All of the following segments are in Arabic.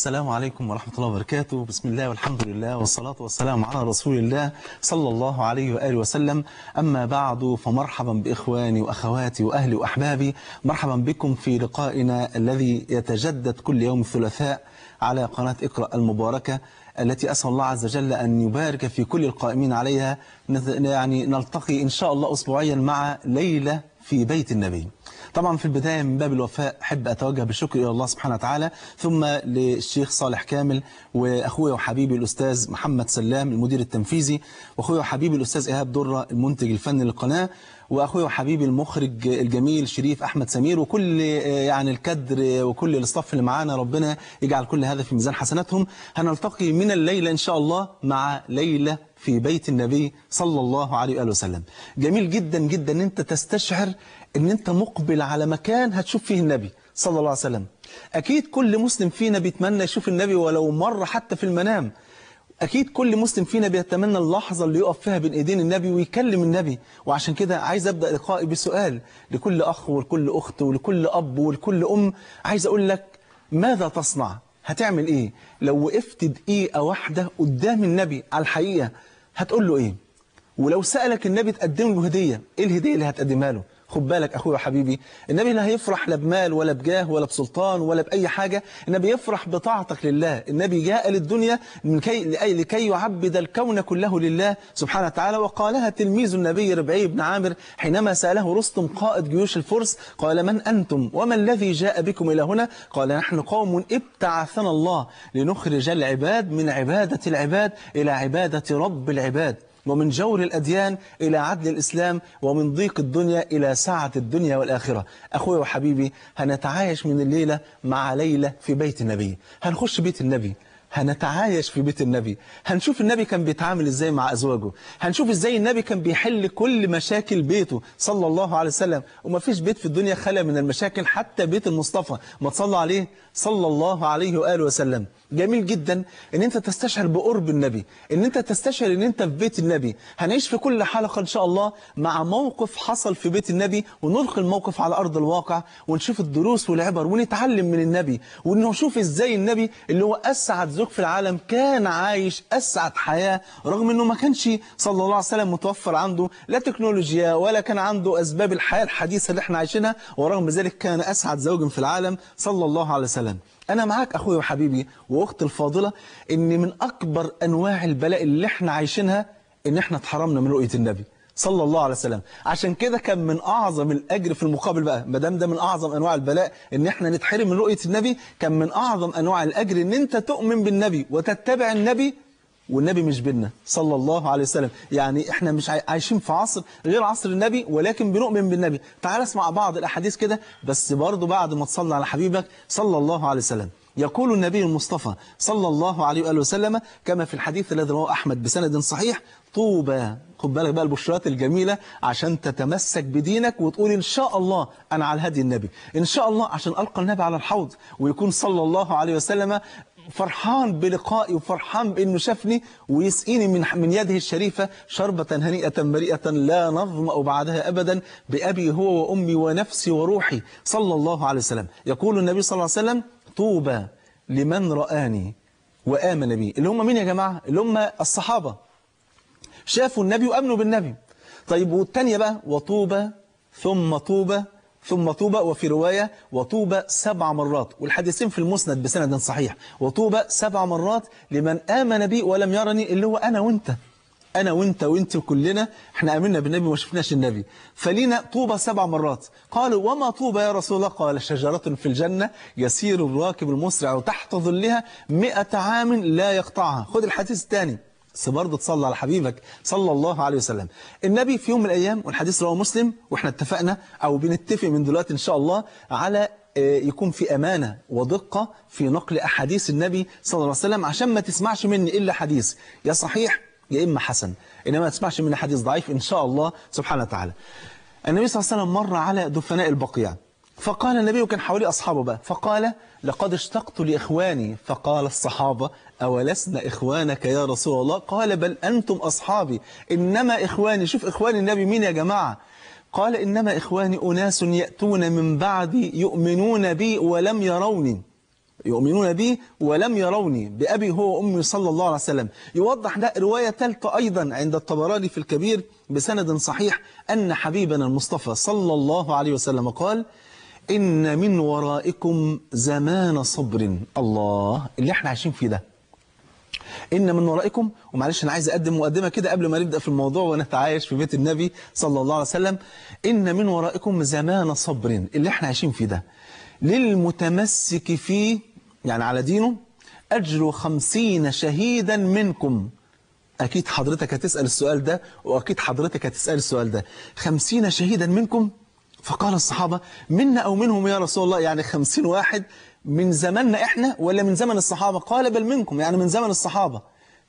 السلام عليكم ورحمة الله وبركاته. بسم الله والحمد لله والصلاة والسلام على رسول الله صلى الله عليه وآله وسلم. أما بعد، فمرحبا بإخواني وأخواتي وأهلي وأحبابي، مرحبا بكم في لقائنا الذي يتجدد كل يوم الثلاثاء على قناة اقرأ المباركة، التي أسأل الله عز وجل أن يبارك في كل القائمين عليها. يعني نلتقي إن شاء الله أسبوعيا مع ليلة في بيت النبي. طبعا في البداية من باب الوفاء أحب أتوجه بالشكر إلى الله سبحانه وتعالى، ثم للشيخ صالح كامل، وأخوي وحبيبي الأستاذ محمد سلام المدير التنفيذي، وأخوي وحبيبي الأستاذ إيهاب درة المنتج الفني للقناة، وأخوي وحبيبي المخرج الجميل شريف أحمد سمير، وكل يعني الكادر وكل الاستاف اللي معانا. ربنا يجعل كل هذا في ميزان حسناتهم. هنلتقي من الليلة إن شاء الله مع ليلة في بيت النبي صلى الله عليه وآله وسلم. جميل جدا جدا ان انت تستشعر ان انت مقبل على مكان هتشوف فيه النبي صلى الله عليه وسلم. اكيد كل مسلم فينا بيتمنى يشوف النبي ولو مرة حتى في المنام. اكيد كل مسلم فينا بيتمنى اللحظة اللي يقف فيها بين ايدين النبي ويكلم النبي. وعشان كده عايز ابدأ لقائي بسؤال لكل اخ ولكل اخت ولكل اب ولكل ام. عايز اقول لك، ماذا تصنع؟ هتعمل ايه لو وقفت دقيقة واحدة قدام النبي على الحقيقة؟ هتقول له ايه؟ ولو سألك النبي تقدم له هدية، ايه الهدية اللي هتقدمها له؟ خد بالك اخويا وحبيبي، النبي لا هيفرح لا بمال ولا بجاه ولا بسلطان ولا بأي حاجة. النبي يفرح بطاعتك لله. النبي جاء للدنيا لكي يعبد الكون كله لله سبحانه وتعالى. وقالها تلميذ النبي ربعي بن عامر حينما سأله رستم قائد جيوش الفرس، قال: من أنتم وما الذي جاء بكم إلى هنا؟ قال: نحن قوم ابتعثنا الله لنخرج العباد من عبادة العباد إلى عبادة رب العباد، ومن جور الأديان إلى عدل الإسلام، ومن ضيق الدنيا إلى سعة الدنيا والآخرة. أخوي وحبيبي، هنتعايش من الليلة مع ليلة في بيت النبي. هنخش بيت النبي، هنتعايش في بيت النبي، هنشوف النبي كان بيتعامل ازاي مع أزواجه، هنشوف ازاي النبي كان بيحل كل مشاكل بيته صلى الله عليه وسلم. وما فيش بيت في الدنيا خلا من المشاكل، حتى بيت المصطفى ما تصلى عليه صلى الله عليه وآله وسلم. جميل جدا ان انت تستشعر بقرب النبي، ان انت تستشعر ان انت في بيت النبي. هنعيش في كل حلقة ان شاء الله مع موقف حصل في بيت النبي، ونلقي الموقف على ارض الواقع، ونشوف الدروس والعبر، ونتعلم من النبي، ونشوف ازاي النبي اللي هو اسعد زوج في العالم كان عايش اسعد حياة، رغم انه ما كانش صلى الله عليه وسلم متوفر عنده لا تكنولوجيا ولا كان عنده اسباب الحياة الحديثة اللي احنا عايشينها، ورغم ذلك كان اسعد زوج في العالم صلى الله عليه وسلم. أنا معاك أخوي وحبيبي وأختي الفاضلة، إن من أكبر أنواع البلاء اللي احنا عايشينها إن احنا اتحرمنا من رؤية النبي صلى الله عليه وسلم. عشان كده كان من أعظم الأجر في المقابل بقى، ما دام ده من أعظم أنواع البلاء إن احنا نتحرم من رؤية النبي، كان من أعظم أنواع الأجر إن أنت تؤمن بالنبي وتتبع النبي والنبي مش بينا صلى الله عليه وسلم. يعني احنا مش عايشين في عصر غير عصر النبي، ولكن بنؤمن بالنبي. تعال اسمع بعض الأحاديث كده، بس برضو بعد ما تصلي على حبيبك صلى الله عليه وسلم. يقول النبي المصطفى صلى الله عليه وآله وسلم كما في الحديث الذي رواه أحمد بسند صحيح: طوبى. خد بالك بقى البشرات الجميلة عشان تتمسك بدينك وتقول إن شاء الله أنا على هدي النبي، إن شاء الله عشان ألقى النبي على الحوض، ويكون صلى الله عليه وسلم فرحان بلقائي وفرحان بأنه شافني ويسقيني من يده الشريفة شربة هنيئة مريئة لا نظمأ بعدها أبدا، بأبي هو وأمي ونفسي وروحي صلى الله عليه وسلم. يقول النبي صلى الله عليه وسلم: طوبى لمن رآني وآمن بي. اللي هم مين يا جماعة؟ اللي هم الصحابة، شافوا النبي وآمنوا بالنبي. طيب والتانية بقى: وطوبى ثم طوبى ثم طوبى، وفي رواية وطوبى 7 مرات، والحديثين في المسند بسند صحيح. وطوبى 7 مرات لمن آمن بي ولم يرني، اللي هو أنا وإنت، أنا وإنت وإنت وكلنا احنا آمنا بالنبي وما شفناش النبي، فلينا طوبى 7 مرات. قالوا: وما طوبى يا رسول الله؟ قال: شجرة في الجنة يسير الراكب المسرع تحت ظلها 100 عام لا يقطعها. خد الحديث الثاني، بس برضه تصلى على حبيبك صلى الله عليه وسلم. النبي في يوم من الأيام، والحديث رواه مسلم، واحنا اتفقنا أو بنتفق من دلوقتي إن شاء الله على يكون في أمانة ودقة في نقل أحاديث النبي صلى الله عليه وسلم، عشان ما تسمعش مني إلا حديث يا صحيح يا إما حسن، إنما ما تسمعش مني حديث ضعيف إن شاء الله سبحانه وتعالى. النبي صلى الله عليه وسلم مر على دفناء البقيع، فقال النبي، وكان حوالي أصحابه بقى، فقال: لقد اشتقت لإخواني. فقال الصحابة: أولسنا إخوانك يا رسول الله؟ قال: بل أنتم أصحابي. إنما إخواني، شوف إخواني النبي مين يا جماعة؟ قال: إنما إخواني أناس يأتون من بعدي يؤمنون بي ولم يروني. يؤمنون بي ولم يروني بأبي هو وأمي صلى الله عليه وسلم. يوضح ده رواية ثالثة أيضا عند الطبراني في الكبير بسند صحيح أن حبيبنا المصطفى صلى الله عليه وسلم قال: إن من ورائكم زمان صبر. الله اللي احنا عايشين فيه ده، إن من ورائكم. ومعلش أنا عايز أقدم مقدمة كده قبل ما نبدأ في الموضوع ونتعايش في بيت النبي صلى الله عليه وسلم. إن من ورائكم زمان صبر، اللي احنا عايشين فيه ده للمتمسك فيه يعني على دينه أجر 50 شهيدا منكم. أكيد حضرتك هتسأل السؤال ده، وأكيد حضرتك هتسأل السؤال ده. 50 شهيدا منكم. فقال الصحابة: منا أو منهم يا رسول الله؟ يعني 50 واحد من زماننا إحنا ولا من زمن الصحابة؟ قال: بل منكم، يعني من زمن الصحابة.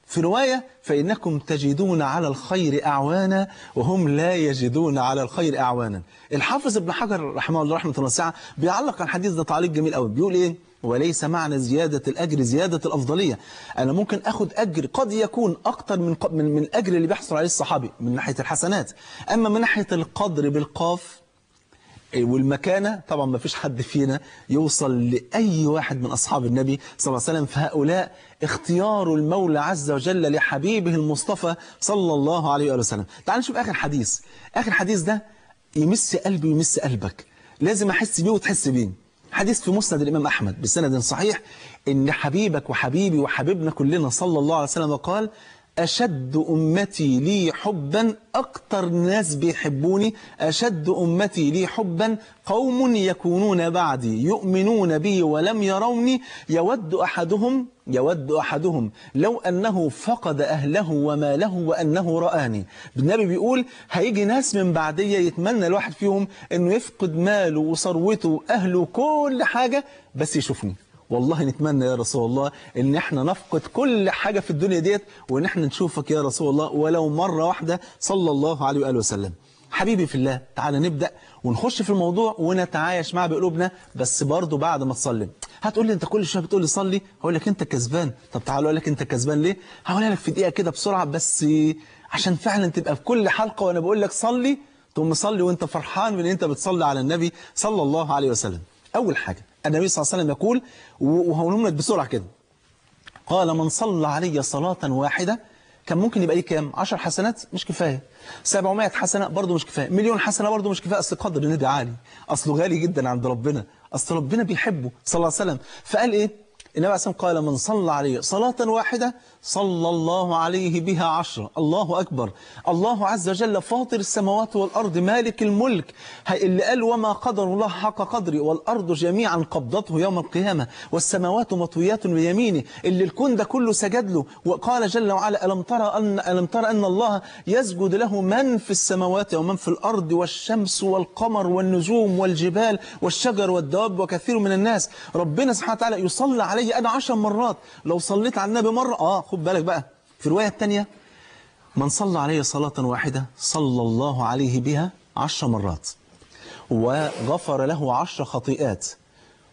في رواية: فإنكم تجدون على الخير أعوانا وهم لا يجدون على الخير أعوانا. الحافظ ابن حجر رحمه الله رحمة واسعة بيعلق على الحديث ده تعليق جميل قوي، بيقول إيه: وليس معنى زيادة الأجر زيادة الأفضلية. أنا ممكن أخد أجر قد يكون أكتر من الأجر اللي بيحصل عليه الصحابي من ناحية الحسنات، أما من ناحية القدر بالقاف والمكانة طبعا ما فيش حد فينا يوصل لأي واحد من أصحاب النبي صلى الله عليه وسلم. فهؤلاء اختيار المولى عز وجل لحبيبه المصطفى صلى الله عليه وسلم. تعال نشوف آخر حديث. آخر حديث ده يمس قلبي ويمس قلبك، لازم أحس بيه وتحس بيه. حديث في مسند الإمام أحمد بسند صحيح إن حبيبك وحبيبي وحبيبنا كلنا صلى الله عليه وسلم قال: أشد أمتي لي حبا، أكتر ناس بيحبوني أشد أمتي لي حبا قوم يكونون بعدي يؤمنون بي ولم يروني يود أحدهم لو أنه فقد أهله وماله وأنه رآني. النبي بيقول هيجي ناس من بعدية يتمنى الواحد فيهم أنه يفقد ماله وثروته وأهله كل حاجة بس يشوفني. والله نتمنى يا رسول الله ان احنا نفقد كل حاجة في الدنيا ديت وان احنا نشوفك يا رسول الله ولو مرة واحدة صلى الله عليه وآله وسلم. حبيبي في الله، تعالى نبدأ ونخش في الموضوع ونتعايش معه بقلوبنا، بس برضه بعد ما تصلي. هتقول لي انت كل شويه بتقول لي صلي، هقول لك انت كسبان. طب تعالى اقول لك انت كسبان ليه؟ هقولها لك في دقيقة كده بسرعة، بس عشان فعلا تبقى في كل حلقة وانا بقول لك صلي تقوم مصلي وانت فرحان من انت بتصلي على النبي صلى الله عليه وسلم. اول حاجة النبي صلى الله عليه وسلم يقول، وهقولهم لك بسرعة كده، قال: من صلى علي صلاة واحدة كان ممكن يبقى ليه كام؟ 10 حسنات مش كفاية، 700 حسنة برضه مش كفاية، مليون حسنة برضه مش كفاية. أصل قدر النبي عالي، أصله غالي جدا عند ربنا، أصل ربنا بيحبه صلى الله عليه وسلم. فقال إيه؟ النبي عليه الصلاة والسلام قال: من صلى عليه صلاة واحدة صلى الله عليه بها 10. الله أكبر. الله عز وجل فاطر السماوات والأرض مالك الملك، اللي قال: وما قدر الله حق قدره والأرض جميعا قبضته يوم القيامة والسماوات مطويات بيمينه، اللي الكون ده كله سجد له. وقال جل وعلا: ألم ترى أن الله يسجد له من في السماوات ومن في الأرض والشمس والقمر والنجوم والجبال والشجر والدواب وكثير من الناس. ربنا سبحانه وتعالى يصلى عليه أنا 10 مرات. لو صليت على النبي مرة خد بالك بقى في الرواية الثانية: من صلى عليه صلاة واحدة صلى الله عليه بها 10 مرات وغفر له 10 خطيئات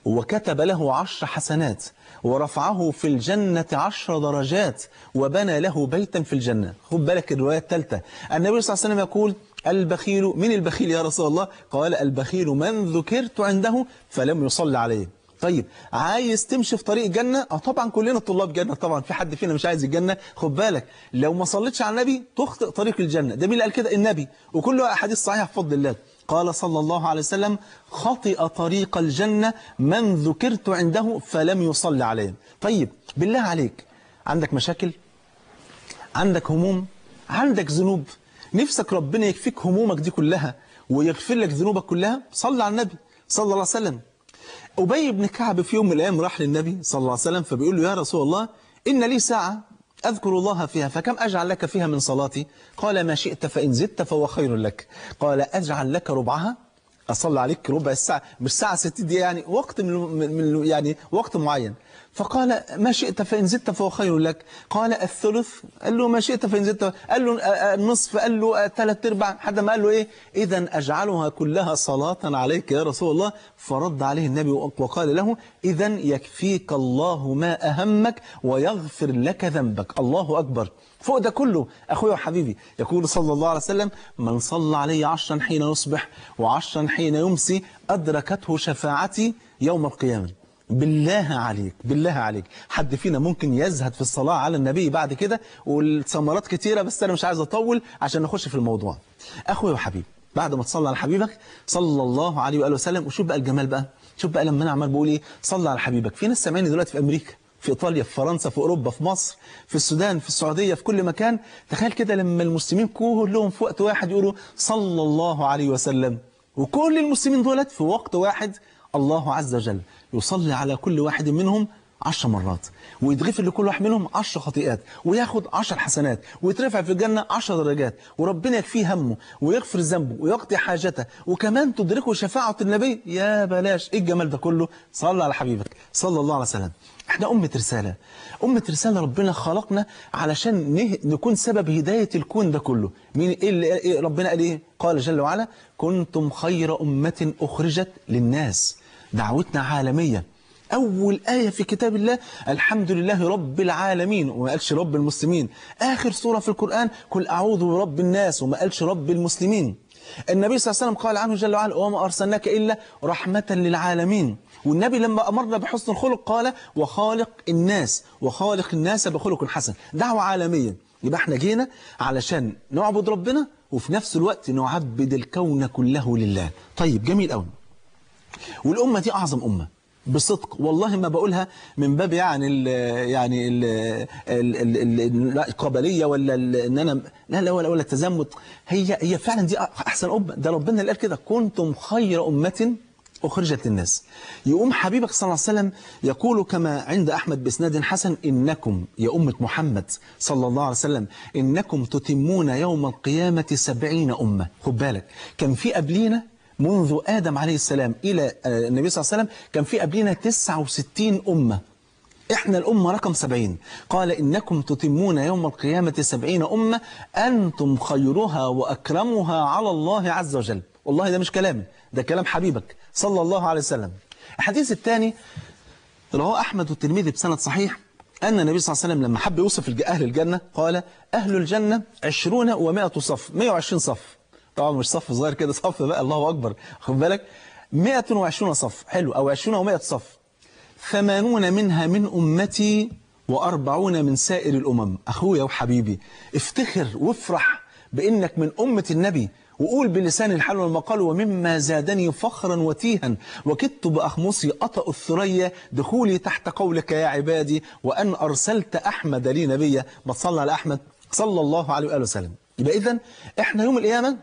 وكتب له 10 حسنات ورفعه في الجنة 10 درجات وبنى له بيتا في الجنة. خد بالك الرواية الثالثة، النبي صلى الله عليه وسلم يقول: البخيل، من البخيل يا رسول الله؟ قال: البخيل من ذكرت عنده فلم يصلي عليه. طيب عايز تمشي في طريق جنة؟ طبعا كلنا طلاب جنة، طبعا في حد فينا مش عايز الجنة. خد بالك لو ما صليتش على النبي تخطئ طريق الجنة. ده مين اللي قال كده؟ النبي، وكله أحاديث صحيحة بفضل الله. قال صلى الله عليه وسلم: خطئ طريق الجنة من ذكرت عنده فلم يصلي عليه. طيب بالله عليك، عندك مشاكل؟ عندك هموم؟ عندك ذنوب؟ نفسك ربنا يكفيك همومك دي كلها ويغفر لك ذنوبك كلها؟ صلى على النبي صلى الله عليه وسلم. أبي بن كعب في يوم من الأيام راح للنبي صلى الله عليه وسلم فبيقول له: يا رسول الله، إن لي ساعة أذكر الله فيها فكم أجعل لك فيها من صلاتي؟ قال: ما شئت فإن زدت فهو خير لك. قال: أجعل لك ربعها؟ أصلي عليك ربع الساعة، مش ساعة 60 دقيقة، يعني وقت من يعني وقت معين. فقال: ما شئت فإن زدت فهو خير لك. قال: الثلث؟ قال له: ما شئت فإن زدت. قال له: النصف؟ قال له: 3/4. حد ما قال له إيه؟ إذا أجعلها كلها صلاة عليك يا رسول الله. فرد عليه النبي وقال له: إذا يكفيك الله ما أهمك ويغفر لك ذنبك. الله أكبر. فوق ده كله أخوي وحبيبي يقول صلى الله عليه وسلم: من صلى علي 10 حين يصبح و10 حين يمسي أدركته شفاعتي يوم القيامة. بالله عليك بالله عليك، حد فينا ممكن يزهد في الصلاة على النبي بعد كده؟ والثمرات كتيرة بس أنا مش عايز أطول عشان نخش في الموضوع. أخوي وحبيبي، بعد ما تصلي على حبيبك صلى الله عليه وآله وسلم، وشوف بقى الجمال بقى، شوف بقى لما أنا عمال بقول إيه صلى على حبيبك، في ناس سامعيني دلوقتي في أمريكا، في إيطاليا، في فرنسا، في أوروبا، في مصر، في السودان، في السعودية، في كل مكان. تخيل كده لما المسلمين كلهم في وقت واحد يقولوا صلى الله عليه وسلم، وكل المسلمين دولت في وقت واحد الله عز وجل يصلي على كل واحد منهم 10 مرات، ويتغفر لكل واحد منهم 10 خطيئات، وياخد 10 حسنات، ويترفع في الجنة 10 درجات، وربنا يكفيه همه ويغفر ذنبه ويقضي حاجته، وكمان تدركه شفاعة النبي. يا بلاش ايه الجمال ده كله؟ صلى على حبيبك صلى الله عليه وسلم. احنا أمة رسالة، أمة رسالة، ربنا خلقنا علشان نكون سبب هداية الكون ده كله. مين إيه ربنا قال ايه؟ قال جل وعلا كنتم خير أمة أخرجت للناس. دعوتنا عالمية. أول آية في كتاب الله الحمد لله رب العالمين، وما قالش رب المسلمين. آخر سورة في القرآن قل أعوذ برب الناس، وما قالش رب المسلمين. النبي صلى الله عليه وسلم قال عنه جل وعلا وما أرسلناك إلا رحمة للعالمين. والنبي لما أمرنا بحسن الخلق قال وخالق الناس، وخالق الناس بخلق حسن. دعوة عالمية. يبقى احنا جينا علشان نعبد ربنا وفي نفس الوقت نعبد الكون كله لله. طيب جميل قوي. والأمة دي أعظم أمة بصدق، والله ما بقولها من باب يعني القبلية ولا ان انا لا ولا التزمت. هي فعلا دي احسن امه. ده ربنا اللي قال كده كنتم خير امه اخرجت للناس. يقوم حبيبك صلى الله عليه وسلم يقول كما عند احمد باسناد حسن انكم يا امه محمد صلى الله عليه وسلم انكم تتمون يوم القيامه 70 امه. خد بالك كان في قبلينا منذ آدم عليه السلام إلى النبي صلى الله عليه وسلم كان في قبلنا 69 أمة. إحنا الأمة رقم 70. قال إنكم تتمون يوم القيامة 70 أمة أنتم خيرها وأكرمها على الله عز وجل. والله ده مش كلامي، ده كلام حبيبك صلى الله عليه وسلم. الحديث الثاني رواه أحمد والترمذي بسند صحيح أن النبي صلى الله عليه وسلم لما حب يوصف أهل الجنة قال أهل الجنة 20 و100 صف، 120 صف. طبعا مش صف صغير كده، صف بقى الله أكبر، خد بالك 120 صف. حلو، أو 20 و100 صف. 80 منها من أمتي و40 من سائر الأمم. أخويا وحبيبي افتخر وافرح بأنك من أمة النبي، وقول بلسان الحال والمقال ومما زادني فخرا وتيها وكدت بأخمصي أطأ الثريا دخولي تحت قولك يا عبادي وأن أرسلت أحمد لي نبيا. ما تصلى على أحمد صلى الله عليه وآله وسلم. يبقى إذن إحنا يوم القيامة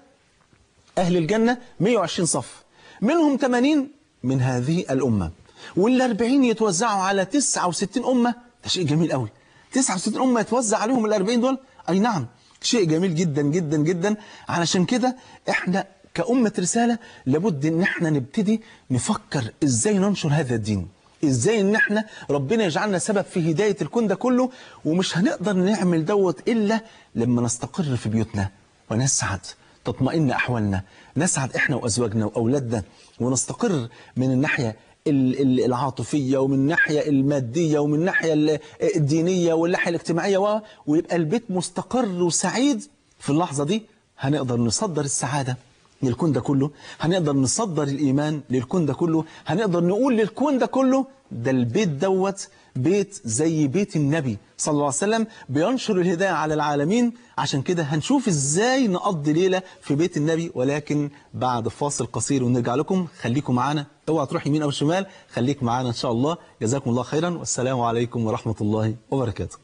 أهل الجنة 120 صف، منهم 80 من هذه الأمة، وال40 يتوزعوا على 69 أمة. ده شيء جميل قوي. 69 أمة يتوزع عليهم ال40 دول. أي نعم، شيء جميل جدا جدا جدا. علشان كده إحنا كأمة رسالة لابد إن إحنا نبتدي نفكر إزاي ننشر هذا الدين، إزاي إن إحنا ربنا يجعلنا سبب في هداية الكون ده كله. ومش هنقدر نعمل دوت إلا لما نستقر في بيوتنا ونسعد، تطمئن أحوالنا، نسعد إحنا وأزواجنا وأولادنا، ونستقر من الناحية العاطفية ومن الناحية المادية ومن الناحية الدينية والناحية الاجتماعية، ويبقى البيت مستقر وسعيد. في اللحظة دي هنقدر نصدر السعادة للكون ده كله، هنقدر نصدر الإيمان للكون ده كله، هنقدر نقول للكون ده كله ده البيت دوت بيت زي بيت النبي صلى الله عليه وسلم بينشر الهداية على العالمين. عشان كده هنشوف ازاي نقضي ليلة في بيت النبي، ولكن بعد فاصل قصير ونرجع لكم. خليكم معانا، اوعى تروح يمين او شمال، خليك معانا ان شاء الله. جزاكم الله خيرا، والسلام عليكم ورحمة الله وبركاته.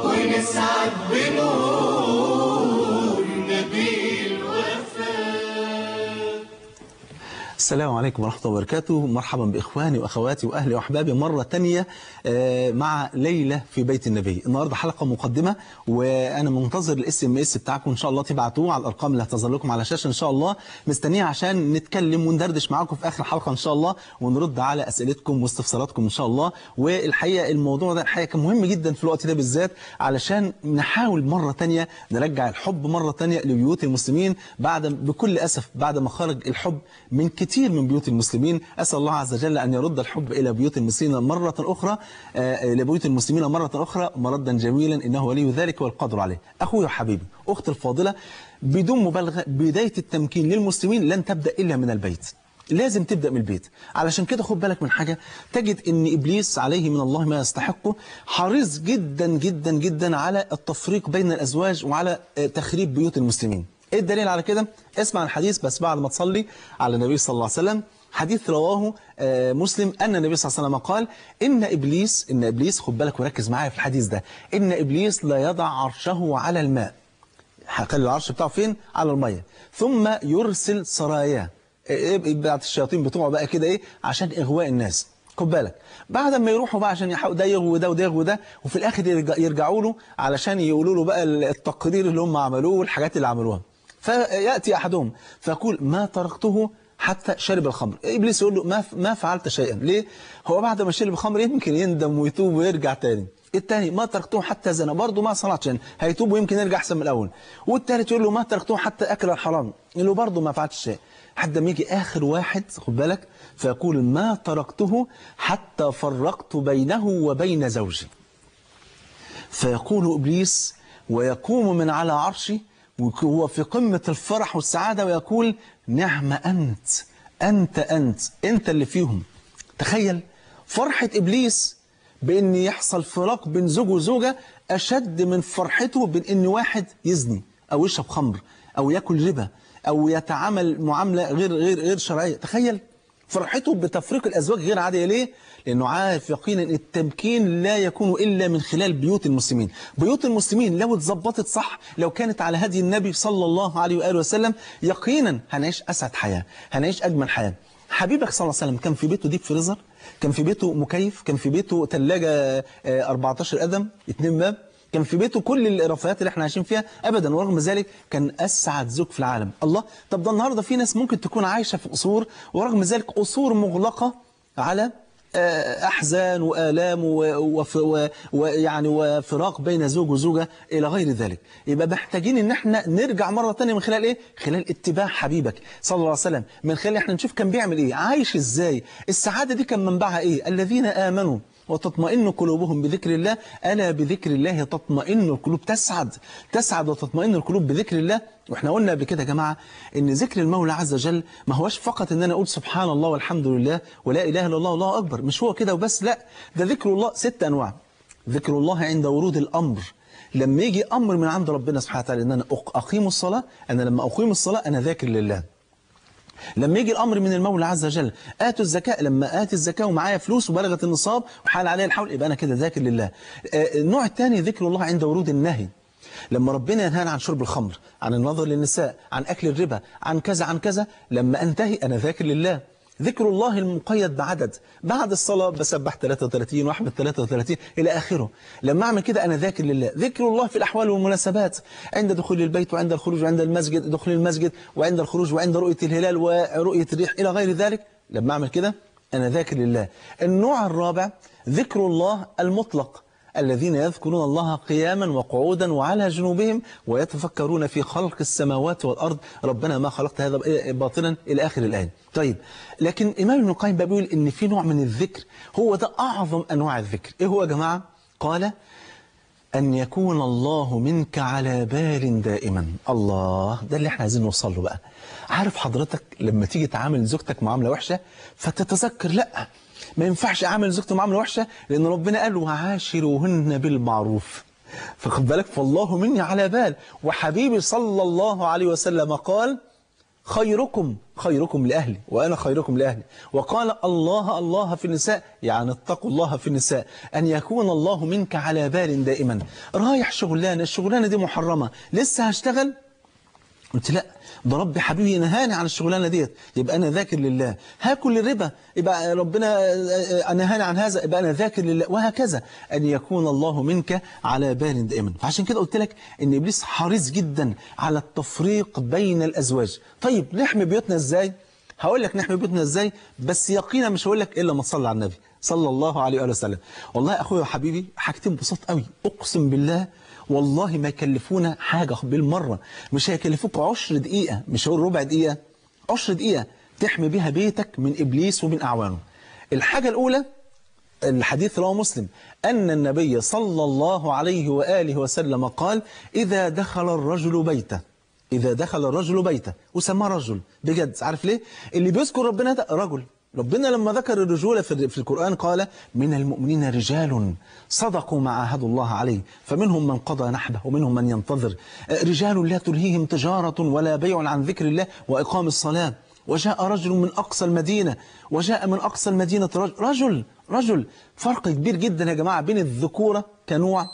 ونسعد بنور نبي الوفاء. السلام عليكم ورحمة الله وبركاته. مرحبا بإخواني وأخواتي وأهلي وأحبابي مرة تانية مع ليلة في بيت النبي. النهاردة حلقة مقدمة، وأنا منتظر الSMS بتاعكم إن شاء الله تبعتوه على الأرقام اللي هتظهر لكم على الشاشة إن شاء الله. مستنيه عشان نتكلم وندردش معاكم في آخر الحلقة إن شاء الله، ونرد على أسئلتكم واستفساراتكم إن شاء الله. والحقيقة الموضوع ده الحقيقة كان مهم جدا في الوقت ده بالذات، علشان نحاول مرة تانية نرجع الحب مرة تانية لبيوت المسلمين بكل أسف بعد ما خرج الحب من كتير من بيوت المسلمين. أسأل الله عز وجل أن يرد الحب إلى بيوت المسلمين مرة أخرى، لبيوت المسلمين مرة أخرى مردا جميلا، إنه ولي ذلك والقدر عليه. أخوي وحبيبي، أختي الفاضلة، بدون مبالغة بداية التمكين للمسلمين لن تبدأ إلا من البيت. لازم تبدأ من البيت. علشان كده خد بالك من حاجة، تجد ان إبليس عليه من الله ما يستحقه، حريص جدا جدا جدا على التفريق بين الأزواج وعلى تخريب بيوت المسلمين. ايه الدليل على كده؟ اسمع الحديث بس بعد ما تصلي على النبي صلى الله عليه وسلم. حديث رواه مسلم أن النبي صلى الله عليه وسلم قال إن إبليس خد بالك وركز معايا في الحديث ده، إن إبليس لا يضع عرشه على الماء. هخلي العرش بتاعه فين؟ على المية. ثم يرسل سراياه، بعت الشياطين بتوعه بقى كده ايه عشان اغواء الناس. خد بالك بعد ما يروحوا بقى عشان يحاول ده يغوي ده وده يغوي ده، وفي الاخر يرجعوا له علشان يقولوا له بقى التقرير اللي هم عملوه والحاجات اللي عملوها. فياتي احدهم فيقول ما تركته حتى شرب الخمر. ابليس يقول له ما فعلت شيئا. ليه؟ هو بعد ما شرب الخمر يمكن يندم ويتوب ويرجع تاني. الثاني ما تركته حتى زنا، برضه ما صنعت شيئا، هيتوب ويمكن يرجع احسن من الاول. والثالث يقول له ما تركته حتى اكل الحرام، يقول له برضه ما فعلتش شيء. حد ما يجي آخر واحد خد بالك فيقول ما تركته حتى فرقت بينه وبين زوجي. فيقول إبليس ويقوم من على عرشي وهو في قمة الفرح والسعادة ويقول نعم أنت اللي فيهم. تخيل فرحة إبليس بأن يحصل فراق بين زوج وزوجة أشد من فرحته بين أن واحد يزني أو يشرب خمر أو يأكل ربا أو يتعامل معاملة غير شرعية. تخيل فرحته بتفريق الأزواج غير عادية. ليه؟ لأنه عارف يقينا أن التمكين لا يكون إلا من خلال بيوت المسلمين. بيوت المسلمين لو اتظبطت صح، لو كانت على هدي النبي صلى الله عليه وآله وسلم، يقينا هنعيش أسعد حياة، هنعيش أجمل حياة. حبيبك صلى الله عليه وسلم كان في بيته ديب فريزر، كان في بيته مكيف، كان في بيته ثلاجة 14 قدم 2 باب، كان في بيته كل الرفاهيات اللي احنا عايشين فيها ابدا، ورغم ذلك كان اسعد زوج في العالم. الله، طب ده النهارده في ناس ممكن تكون عايشه في قصور ورغم ذلك قصور مغلقه على احزان والام ويعني وفراق بين زوج وزوجه الى غير ذلك. يبقى محتاجين ان احنا نرجع مره ثانيه من خلال ايه؟ خلال اتباع حبيبك صلى الله عليه وسلم، من خلال احنا نشوف كان بيعمل ايه، عايش ازاي، السعاده دي كان منبعها ايه؟ الذين امنوا وتطمئن قلوبهم بذكر الله، ألا بذكر الله تطمئن القلوب. تسعد وتطمئن القلوب بذكر الله. واحنا قلنا قبل كده يا جماعة ان ذكر المولى عز وجل ما هوش فقط ان انا اقول سبحان الله والحمد لله ولا اله الا الله والله اكبر، مش هو كده وبس، لا، ده ذكر الله 6 أنواع. ذكر الله عند ورود الامر، لما يجي امر من عند ربنا سبحانه وتعالى ان انا اقيم الصلاة، انا لما اقيم الصلاة انا ذاكر لله. لما يجي الأمر من المولى عز وجل آتوا الزكاة، لما آتي الزكاة ومعايا فلوس وبلغت النصاب وحال عليها الحول، يبقى أنا كده ذاكر لله. النوع الثاني ذكر الله عند ورود النهي، لما ربنا ينهانا عن شرب الخمر، عن النظر للنساء، عن أكل الربا، عن كذا عن كذا، لما أنتهي أنا ذاكر لله. ذكر الله المقيد بعدد، بعد الصلاة بسبح 33 واحمد 33 إلى آخره. لما أعمل كده أنا ذاكر لله. ذكر الله في الأحوال والمناسبات، عند دخول البيت وعند الخروج وعند المسجد، دخول المسجد وعند الخروج وعند رؤية الهلال ورؤية الريح إلى غير ذلك. لما أعمل كده أنا ذاكر لله. النوع الرابع ذكر الله المطلق، الذين يذكرون الله قياما وقعودا وعلى جنوبهم ويتفكرون في خلق السماوات والأرض ربنا ما خلقت هذا باطلا إلى آخر الآية. طيب، لكن إمام ابن القيم بيقول إن في نوع من الذكر هو ده أعظم أنواع الذكر. إيه هو يا جماعة؟ قال أن يكون الله منك على بال دائما. الله، ده اللي احنا عايزين نوصل له بقى. عارف حضرتك لما تيجي تعامل زوجتك معاملة وحشة فتتذكر لا، ما ينفعش اعمل زوجتي معامله وحشه، لان ربنا قال وعاشروهن بالمعروف. فخد بالك، فالله مني على بال. وحبيبي صلى الله عليه وسلم قال خيركم لأهلي وأنا خيركم لأهلي. وقال الله في النساء، يعني اتقوا الله في النساء، أن يكون الله منك على بال دائما. رايح الشغلانة دي محرمة، لسه هشتغل؟ قلت لا، ده ربي حبيبي نهاني عن الشغلانه ديت، يبقى انا ذاكر لله. هاكل الربا، يبقى ربنا نهاني عن هذا، يبقى انا ذاكر لله. وهكذا ان يكون الله منك على بال دائما. فعشان كده قلت لك ان ابليس حريص جدا على التفريق بين الازواج. طيب نحمي بيوتنا ازاي؟ هقول لك نحمي بيوتنا ازاي، بس يقينا مش هقول لك الا ما تصلي على النبي صلى الله عليه واله وسلم. والله يا اخويا وحبيبي حاجتين بسيط قوي، اقسم بالله والله ما يكلفونا حاجة بالمرة. مش هيكلفوك 10 دقيقة، مش هقول ربع دقيقة، 10 دقيقة تحمي بها بيتك من إبليس ومن أعوانه. الحاجة الأولى، الحديث رواه مسلم أن النبي صلى الله عليه وآله وسلم قال إذا دخل الرجل بيته إذا دخل الرجل بيته، وسماه رجل بجد. عارف ليه؟ اللي بيذكر ربنا ده رجل. ربنا لما ذكر الرجولة في القرآن قال من المؤمنين رجال صدقوا ما عاهدوا الله عليه فمنهم من قضى نحبه ومنهم من ينتظر، رجال لا تلهيهم تجارة ولا بيع عن ذكر الله وإقام الصلاة. وجاء رجل من أقصى المدينة، وجاء من أقصى المدينة رجل. فرق كبير جدا يا جماعة بين الذكورة كنوع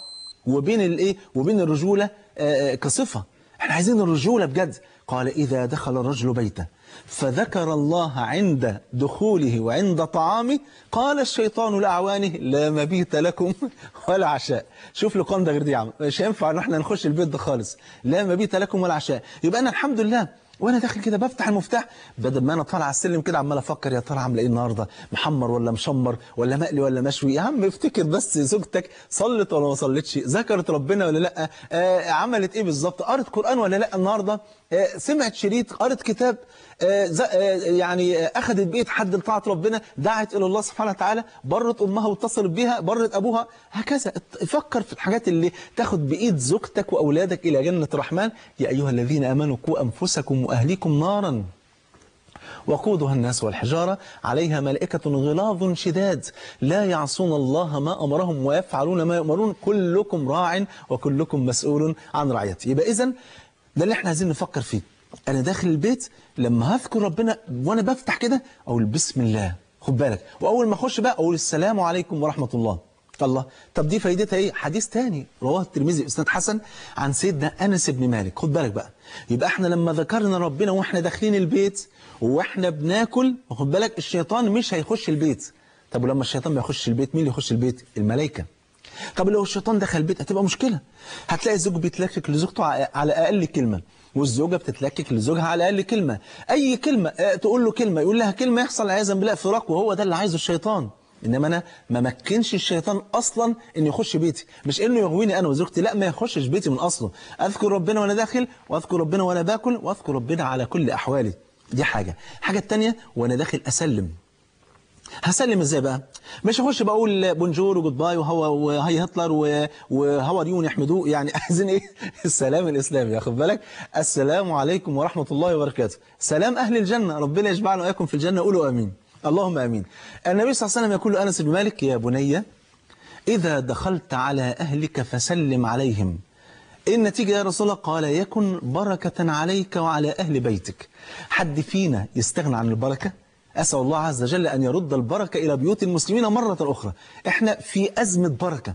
وبين الايه وبين الرجولة كصفة. احنا عايزين الرجولة بجد. قال إذا دخل الرجل بيته فذكر الله عند دخوله وعند طعامه قال الشيطان لأعوانه لا مبيت لكم ولا عشاء. شوف لقام ده غير دي يا عم، مش هينفع ان احنا نخش البيت ده خالص. لا مبيت لكم ولا عشاء. يبقى انا الحمد لله وانا داخل كده بفتح المفتاح، بدل ما انا طالع على السلم كده عمال افكر يا ترى عامله ايه النهارده، محمر ولا مشمر ولا مقلي ولا مشوي. يا عم افتكر بس زوجتك صلت ولا ما صلتش، ذكرت ربنا ولا لا، عملت ايه بالظبط، قرت قرآن ولا لا النهارده، سمعت شريط، قرت كتاب، يعني اخذت بايد حد لطاعه ربنا، دعت الى الله سبحانه وتعالى، برت امها واتصلت بها، برت ابوها، هكذا. فكر في الحاجات اللي تاخد بايد زوجتك واولادك الى جنه الرحمن. يا ايها الذين امنوا قوا انفسكم واهليكم نارا وقودها الناس والحجارة عليها ملائكة غلاظ شداد لا يعصون الله ما أمرهم ويفعلون ما يؤمرون كلكم راع وكلكم مسؤول عن رعيته. يبقى إذن ده اللي احنا عايزين نفكر فيه. أنا داخل البيت لما هذكر ربنا وأنا بفتح كده أقول بسم الله، خد بالك، وأول ما أخش بقى أقول السلام عليكم ورحمة الله. الله، طب دي فايدتها ايه؟ حديث تاني رواه الترمذي بإسناد حسن عن سيدنا أنس بن مالك. خد بالك بقى، يبقى احنا لما ذكرنا ربنا واحنا داخلين البيت واحنا بناكل، خد بالك الشيطان مش هيخش البيت. طب ولما الشيطان ما يخش البيت مين اللي يخش البيت؟ الملائكة. طب لو الشيطان دخل البيت هتبقى مشكلة. هتلاقي الزوج بيتلكك لزوجته على أقل كلمة، والزوجة بتتلكك لزوجها على أقل كلمة. أي كلمة تقول له كلمة يقول لها كلمة، يحصل عياذا بالله فراق، وهو ده اللي عايزه الشيطان. إنما أنا ما مكنش الشيطان أصلا إنه يخش بيتي، مش إنه يغويني أنا وزوجتي، لا، ما يخشش بيتي من أصله. أذكر ربنا وأنا داخل، وأذكر ربنا وأنا باكل، وأذكر ربنا على كل أحوالي. دي حاجة التانية وأنا داخل أسلم. هسلم ازاي بقى؟ مش هخش بقول بونجور وجود باي وهاي هتلر وهاو ار يو يحمدوه، يعني عايزين ايه؟ السلام الاسلامي. ياخد بالك؟ السلام عليكم ورحمه الله وبركاته. سلام اهل الجنه، ربنا يجمعنا واياكم في الجنه، قولوا امين. اللهم امين. النبي صلى الله عليه وسلم يقول لانس بن مالك يا بني اذا دخلت على اهلك فسلم عليهم. ايه النتيجه يا رسول الله؟ قال يكن بركه عليك وعلى اهل بيتك. حد فينا يستغنى عن البركه؟ أسأل الله عز وجل أن يرد البركة إلى بيوت المسلمين مرة أخرى. إحنا في أزمة بركة.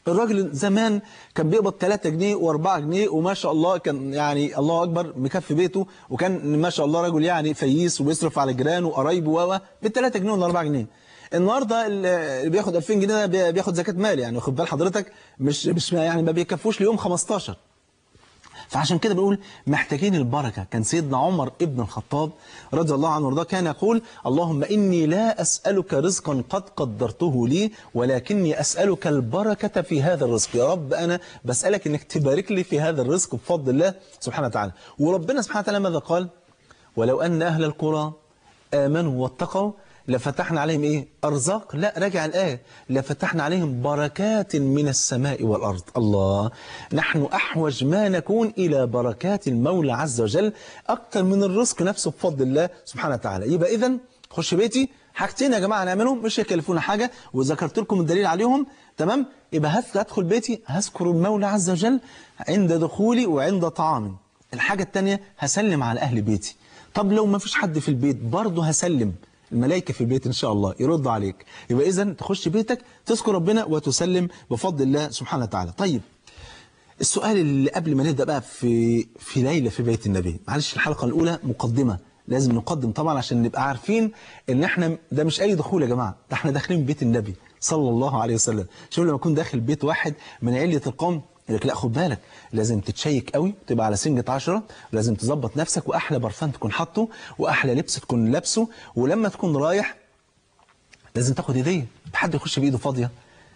الراجل زمان كان بيقبض 3 جنيه و4 جنيه وما شاء الله كان يعني الله أكبر مكفي بيته، وكان ما شاء الله رجل يعني فييس وبيصرف على جيرانه وقرايبه بال3 جنيه ولا 4 جنيه. النهارده اللي بياخد 2000 جنيه ده بياخد زكاة مال، يعني واخد بال حضرتك، مش يعني ما بيكفوش ليوم 15. فعشان كده بنقول محتاجين البركة. كان سيدنا عمر ابن الخطاب رضي الله عنه وارضاه كان يقول اللهم إني لا أسألك رزقا قد قدرته لي ولكني أسألك البركة في هذا الرزق. يا رب أنا بسألك إنك تبارك لي في هذا الرزق بفضل الله سبحانه وتعالى. وربنا سبحانه وتعالى ماذا قال؟ ولو أن أهل القرى آمنوا واتقوا لفتحنا عليهم إيه؟ أرزاق. لا، راجع الآية، لفتحنا عليهم بركات من السماء والأرض. الله، نحن أحوج ما نكون إلى بركات المولى عز وجل أكثر من الرزق نفسه بفضل الله سبحانه وتعالى. يبقى إذن خش بيتي حاجتين يا جماعة نعملهم مش هيكلفونا حاجة، وذكرت لكم الدليل عليهم، تمام؟ يبقى هدخل بيتي هذكر المولى عز وجل عند دخولي وعند طعامي. الحاجة الثانية هسلم على أهل بيتي. طب لو ما فيش حد في البيت برضه هسلم، الملائكة في البيت إن شاء الله يرد عليك. يبقى إذن تخش بيتك تذكر ربنا وتسلم بفضل الله سبحانه وتعالى. طيب السؤال اللي قبل ما نبدأ بقى في ليلة في بيت النبي، معلش الحلقة الأولى مقدمة، لازم نقدم طبعا عشان نبقى عارفين إن إحنا ده مش أي دخول يا جماعة، ده إحنا داخلين بيت النبي صلى الله عليه وسلم. شوف لما أكون داخل بيت واحد من علية القوم يقول لك لا خد بالك لازم تتشيك قوي، تبقى على سنجة 10، لازم تظبط نفسك، واحلى برفان تكون حاطه، واحلى لبس تكون لابسه، ولما تكون رايح لازم تاخد هديه. حد يخش بايده فاضيه؟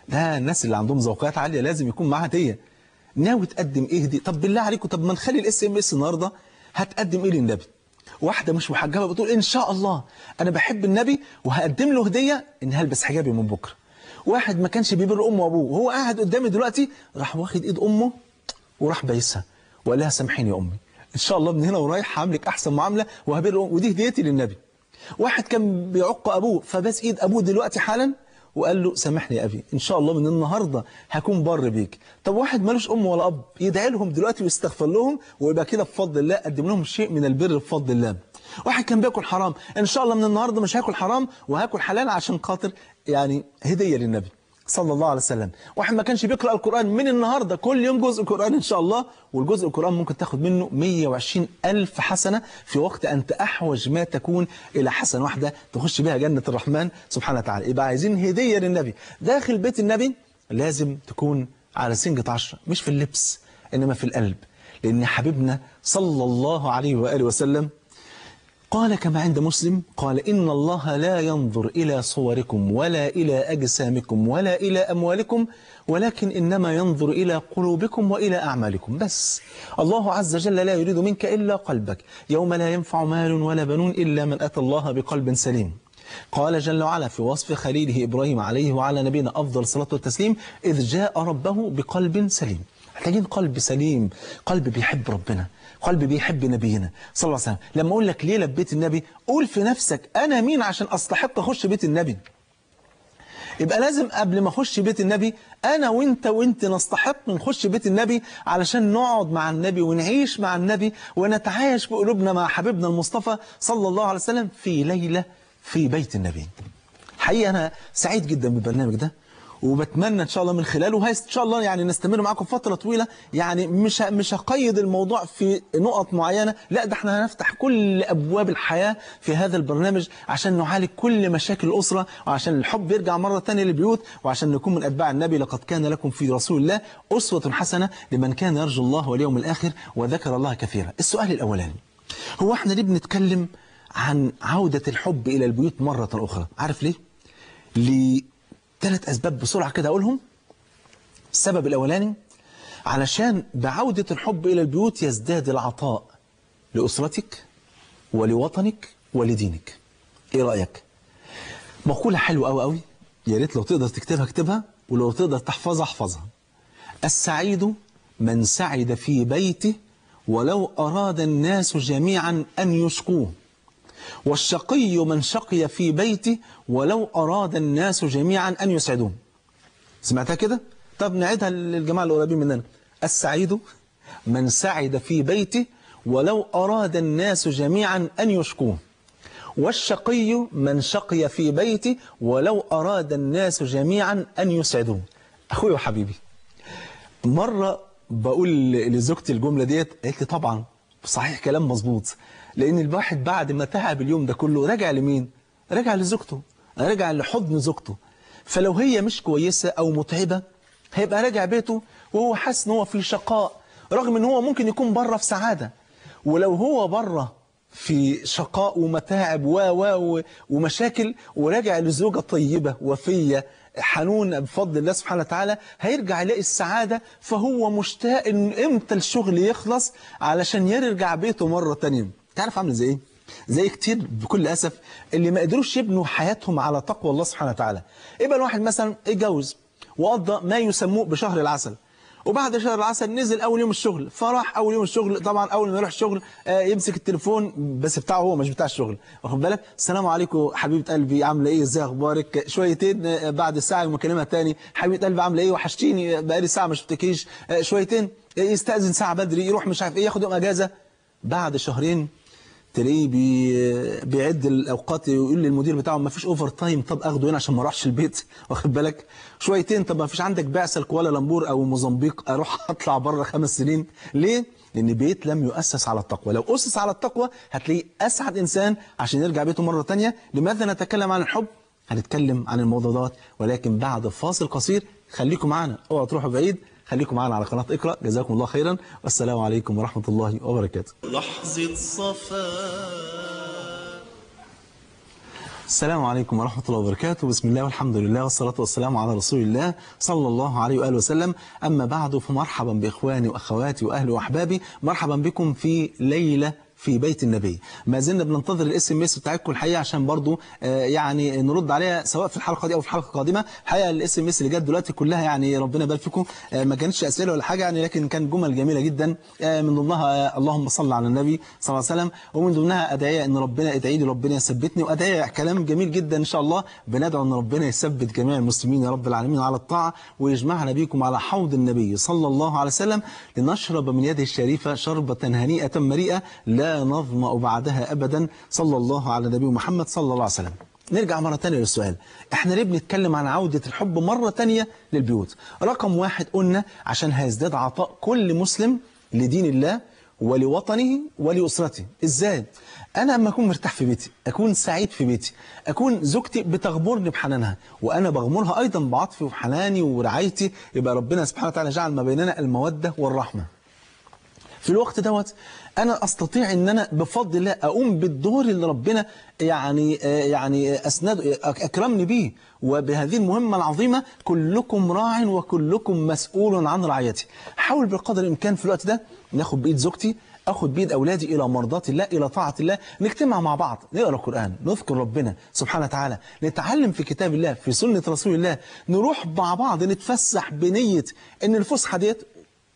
ده الناس اللي عندهم ذوقيات عاليه لازم يكون معاها هديه. ناوي تقدم ايه هديه؟ طب بالله عليكم، طب ما نخلي الاس ام اس النهارده هتقدم ايه للنبي؟ واحده مش محجبه بتقول ان شاء الله انا بحب النبي وهقدم له هديه ان هلبس حجابي من بكره. واحد ما كانش بيبر امه وابوه وهو قاعد قدامي دلوقتي راح واخد ايد امه وراح بايسها وقال لها سامحيني يا امي، إن شاء الله من هنا ورايح هعملك أحسن معاملة وهبر، ودي هديتي للنبي. واحد كان بيعق أبوه فبس إيد أبوه دلوقتي حالا وقال له سامحني يا أبي، إن شاء الله من النهاردة هكون بر بيك. طب واحد مالوش أم ولا أب يدعي لهم دلوقتي ويستغفر لهم ويبقى كده بفضل الله قدم لهم شيء من البر بفضل الله. واحد كان بياكل حرام، إن شاء الله من النهاردة مش هاكل حرام وهاكل حلال عشان خاطر يعني هدية للنبي صلى الله عليه وسلم. واحد ما كانش بيقرأ القرآن، من النهاردة كل يوم جزء قرآن إن شاء الله، والجزء القرآن ممكن تاخد منه 120,000 حسنة في وقت أنت أحوج ما تكون إلى حسنة واحدة تخش بها جنة الرحمن سبحانه وتعالى. يبقى عايزين هدية للنبي داخل بيت النبي، لازم تكون على سنجة 10، مش في اللبس إنما في القلب، لأن حبيبنا صلى الله عليه وآله وسلم قال كما عند مسلم، قال إن الله لا ينظر إلى صوركم ولا إلى أجسامكم ولا إلى أموالكم ولكن إنما ينظر إلى قلوبكم وإلى أعمالكم. بس الله عز وجل لا يريد منك إلا قلبك، يوم لا ينفع مال ولا بنون إلا من أتى الله بقلب سليم. قال جل وعلا في وصف خليله إبراهيم عليه وعلى نبينا أفضل الصلاة والتسليم إذ جاء ربه بقلب سليم. محتاجين قلب سليم، قلب بيحب ربنا، قلب بيحب نبينا صلى الله عليه وسلم. لما أقول لك ليه لبيت النبي، قول في نفسك أنا مين عشان أستحق أخش بيت النبي. يبقى لازم قبل ما أخش بيت النبي أنا وإنت نستحق نخش بيت النبي علشان نقعد مع النبي ونعيش مع النبي ونتعايش بقلوبنا مع حبيبنا المصطفى صلى الله عليه وسلم في ليلة في بيت النبي. حقيقة أنا سعيد جدا بالبرنامج ده، وبتمنى إن شاء الله من خلاله إن شاء الله يعني نستمر معاكم فترة طويلة. يعني مش هقيد الموضوع في نقط معينة، لا ده احنا هنفتح كل أبواب الحياة في هذا البرنامج عشان نعالج كل مشاكل الأسرة، وعشان الحب يرجع مرة تانية للبيوت، وعشان نكون من أتباع النبي. لقد كان لكم في رسول الله أسوة حسنة لمن كان يرجو الله واليوم الآخر وذكر الله كثيرا. السؤال الأولاني، هو احنا ليه بنتكلم عن عودة الحب إلى البيوت مرة أخرى؟ عارف ليه؟ لثلاث أسباب بسرعة كده أقولهم. السبب الأولاني، علشان بعودة الحب إلى البيوت يزداد العطاء لأسرتك ولوطنك ولدينك. إيه رأيك؟ مقولة حلوة أوي أوي، يا ريت لو تقدر تكتبها اكتبها، ولو تقدر تحفظها احفظها. السعيد من سعد في بيته ولو أراد الناس جميعا أن يشقوه، والشقي من شقي في بيته ولو أراد الناس جميعا أن يسعدوه. سمعتها كده؟ طب نعيدها للجماعة القريبين مننا. السعيد من سعد في بيته ولو أراد الناس جميعا أن يشقوه، والشقي من شقي في بيته ولو أراد الناس جميعا أن يسعدوه. أخوي وحبيبي، مرة بقول لزوجتي الجملة ديت، قالت لي طبعا صحيح كلام مظبوط، لأن الواحد بعد ما تعب اليوم ده كله رجع لمين؟ رجع لزوجته، رجع لحضن زوجته. فلو هي مش كويسة أو متعبة هيبقى راجع بيته وهو حاسس ان هو في شقاء، رغم ان هو ممكن يكون بره في سعادة. ولو هو بره في شقاء ومتاعب ومشاكل وراجع لزوجة طيبة وفية حنونة بفضل الله سبحانه وتعالى، هيرجع يلاقي السعادة. فهو مشتاق ان امتى الشغل يخلص علشان يرجع بيته مرة تانية. تعرف عامل زي ايه؟ زي كتير بكل أسف اللي ما قدروش يبنوا حياتهم على تقوى الله سبحانه وتعالى. يبقى الواحد مثلا اتجوز وقضى ما يسموه بشهر العسل، وبعد شهر العسل نزل أول يوم الشغل، فراح أول يوم الشغل طبعا أول ما يروح الشغل يمسك التليفون بس بتاعه هو مش بتاع الشغل، واخد بالك؟ السلام عليكم حبيبة قلبي عاملة إيه؟ إزاي أخبارك؟ شويتين بعد الساعة يوم أكلمها تاني، حبيبة قلبي عاملة إيه؟ وحشتيني بقالي ساعة ما شفتكيش. شويتين يستأذن ساعة بدري، يروح مش عارف إيه، ياخد يوم أجازة. بعد شهرين تلاقيه بيعد الاوقات ويقول للمدير بتاعه ما فيش اوفر تايم، طب اخده هنا عشان ما اروحش البيت، واخد بالك؟ شويتين طب ما فيش عندك بعثه لكوالالمبور او موزمبيق اروح اطلع بره 5 سنين. ليه؟ لان بيت لم يؤسس على التقوى. لو اسس على التقوى هتلاقيه اسعد انسان عشان يرجع بيته مره ثانيه. لماذا نتكلم عن الحب؟ هنتكلم عن الموضوع ده ولكن بعد فاصل قصير. خليكم معانا، اوعوا تروحوا بعيد، خليكم معانا على قناة اقرأ. جزاكم الله خيرا والسلام عليكم ورحمة الله وبركاته. لحظة صفاء. السلام عليكم ورحمة الله وبركاته. بسم الله والحمد لله والصلاة والسلام على رسول الله صلى الله عليه وآله وسلم. أما بعد، فمرحبا بإخواني وأخواتي وأهلي وأحبابي، مرحبا بكم في ليلة في بيت النبي. ما زلنا بننتظر الاس ام اس بتاعتكم الحقيقه عشان برضو يعني نرد عليها سواء في الحلقه دي او في حلقه قادمه. الحقيقه الاس ام اس اللي جت دلوقتي كلها يعني ربنا يبارك فيكم ما كانتش اسئله ولا حاجه يعني، لكن كان جمل جميله جدا من ضمنها اللهم صل على النبي صلى الله عليه وسلم، ومن ضمنها ادعيه ان ربنا ادعي لي ربنا يثبتني، وادعيه كلام جميل جدا ان شاء الله بندعو ان ربنا يثبت جميع المسلمين يا رب العالمين على الطاعه، ويجمعنا بيكم على حوض النبي صلى الله عليه وسلم لنشرب من يده الشريفه شربه هنيئه مريئه لا نظمأ بعدها ابدا، صلى الله على نبي محمد صلى الله عليه وسلم. نرجع مرة تانية للسؤال، احنا ليه بنتكلم عن عودة الحب مرة تانية للبيوت؟ رقم واحد قلنا عشان هيزداد عطاء كل مسلم لدين الله ولوطنه ولأسرته. ازاي؟ انا اما اكون مرتاح في بيتي، اكون سعيد في بيتي، اكون زوجتي بتغمرني بحنانها وانا بغمرها ايضا بعطفي وحناني ورعايتي، يبقى ربنا سبحانه وتعالى جعل ما بيننا المودة والرحمة. في الوقت دوت أنا أستطيع أن أنا بفضل الله أقوم بالدور اللي ربنا يعني أسند أكرمني به، وبهذه المهمة العظيمة كلكم راع وكلكم مسؤول عن رعيته. حاول بقدر الإمكان في الوقت ده ناخد بإيد زوجتي، أخد بإيد أولادي إلى مرضاة الله إلى طاعة الله، نجتمع مع بعض نقرأ القرآن، نذكر ربنا سبحانه وتعالى، نتعلم في كتاب الله في سنة رسول الله، نروح مع بعض نتفسح بنية أن الفسحة ديت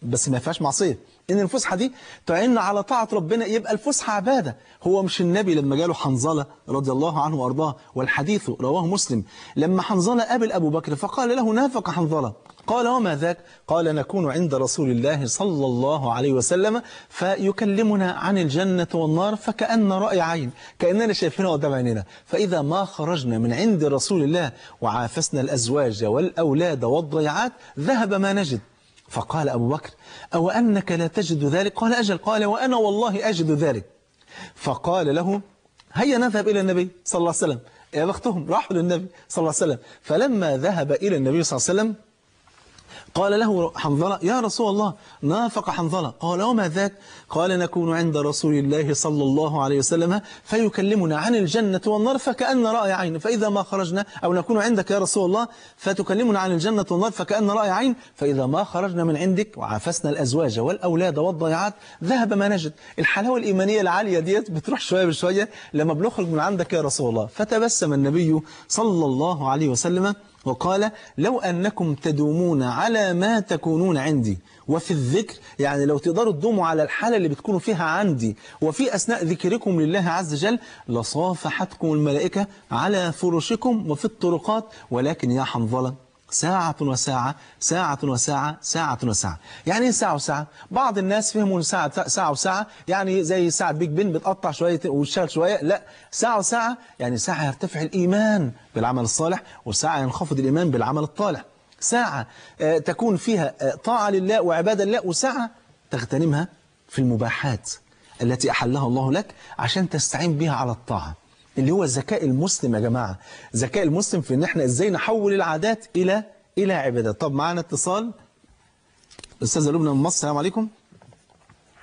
بس ما فيهاش معصية، إن الفسحة دي تعين على طاعة ربنا، يبقى الفسحة عبادة. هو مش النبي لما جاله حنظلة رضي الله عنه وأرضاه والحديث رواه مسلم، لما حنظلة قابل أبو بكر فقال له نافق حنظلة، قال وما ذاك؟ قال نكون عند رسول الله صلى الله عليه وسلم فيكلمنا عن الجنة والنار فكأن رأي عين، كأننا شايفينها قدام عيننا، فإذا ما خرجنا من عند رسول الله وعافسنا الأزواج والأولاد والضيعات ذهب ما نجد. فقال أبو بكر أو أنك لا تجد ذلك؟ قال أجل. قال وأنا والله أجد ذلك. فقال له هيا نذهب إلى النبي صلى الله عليه وسلم. يا بختهم راحوا للنبي صلى الله عليه وسلم. فلما ذهب إلى النبي صلى الله عليه وسلم قال له حنظلة يا رسول الله نافق حنظلة. قال وما ذاك؟ قال نكون عند رسول الله صلى الله عليه وسلم فيكلمنا عن الجنة والنار فكأن رأي عين، فإذا ما خرجنا أو نكون عندك يا رسول الله فتكلمنا عن الجنة والنار فكأن رأي عين، فإذا ما خرجنا من عندك وعافسنا الأزواج والأولاد والضيعات ذهب ما نجد. الحلاوة الإيمانية العالية ديت بتروح شوية بشوية لما بنخرج من عندك يا رسول الله. فتبسم النبي صلى الله عليه وسلم وقال لو أنكم تدومون على ما تكونون عندي وفي الذكر، يعني لو تقدروا تدوموا على الحالة اللي بتكونوا فيها عندي وفي أثناء ذكركم لله عز وجل لصافحتكم الملائكة على فرشكم وفي الطرقات، ولكن يا حنظلة ساعة وساعة ساعة وساعة ساعة وساعة. يعني ايه ساعة وساعة؟ بعض الناس فهموا ساعة وساعة يعني زي ساعة بيج بن بتقطع شوية وتشتغل شوية، لا، ساعة وساعة يعني ساعة يرتفع الإيمان بالعمل الصالح وساعة ينخفض الإيمان بالعمل الطالح، ساعة تكون فيها طاعة لله وعبادة لله، وساعة تغتنمها في المباحات التي أحلها الله لك عشان تستعين بها على الطاعة، اللي هو ذكاء المسلم يا جماعة، ذكاء المسلم في ان احنا ازاي نحول العادات الى عبادات. طب معانا اتصال استاذه لبنى من مصر. السلام عليكم.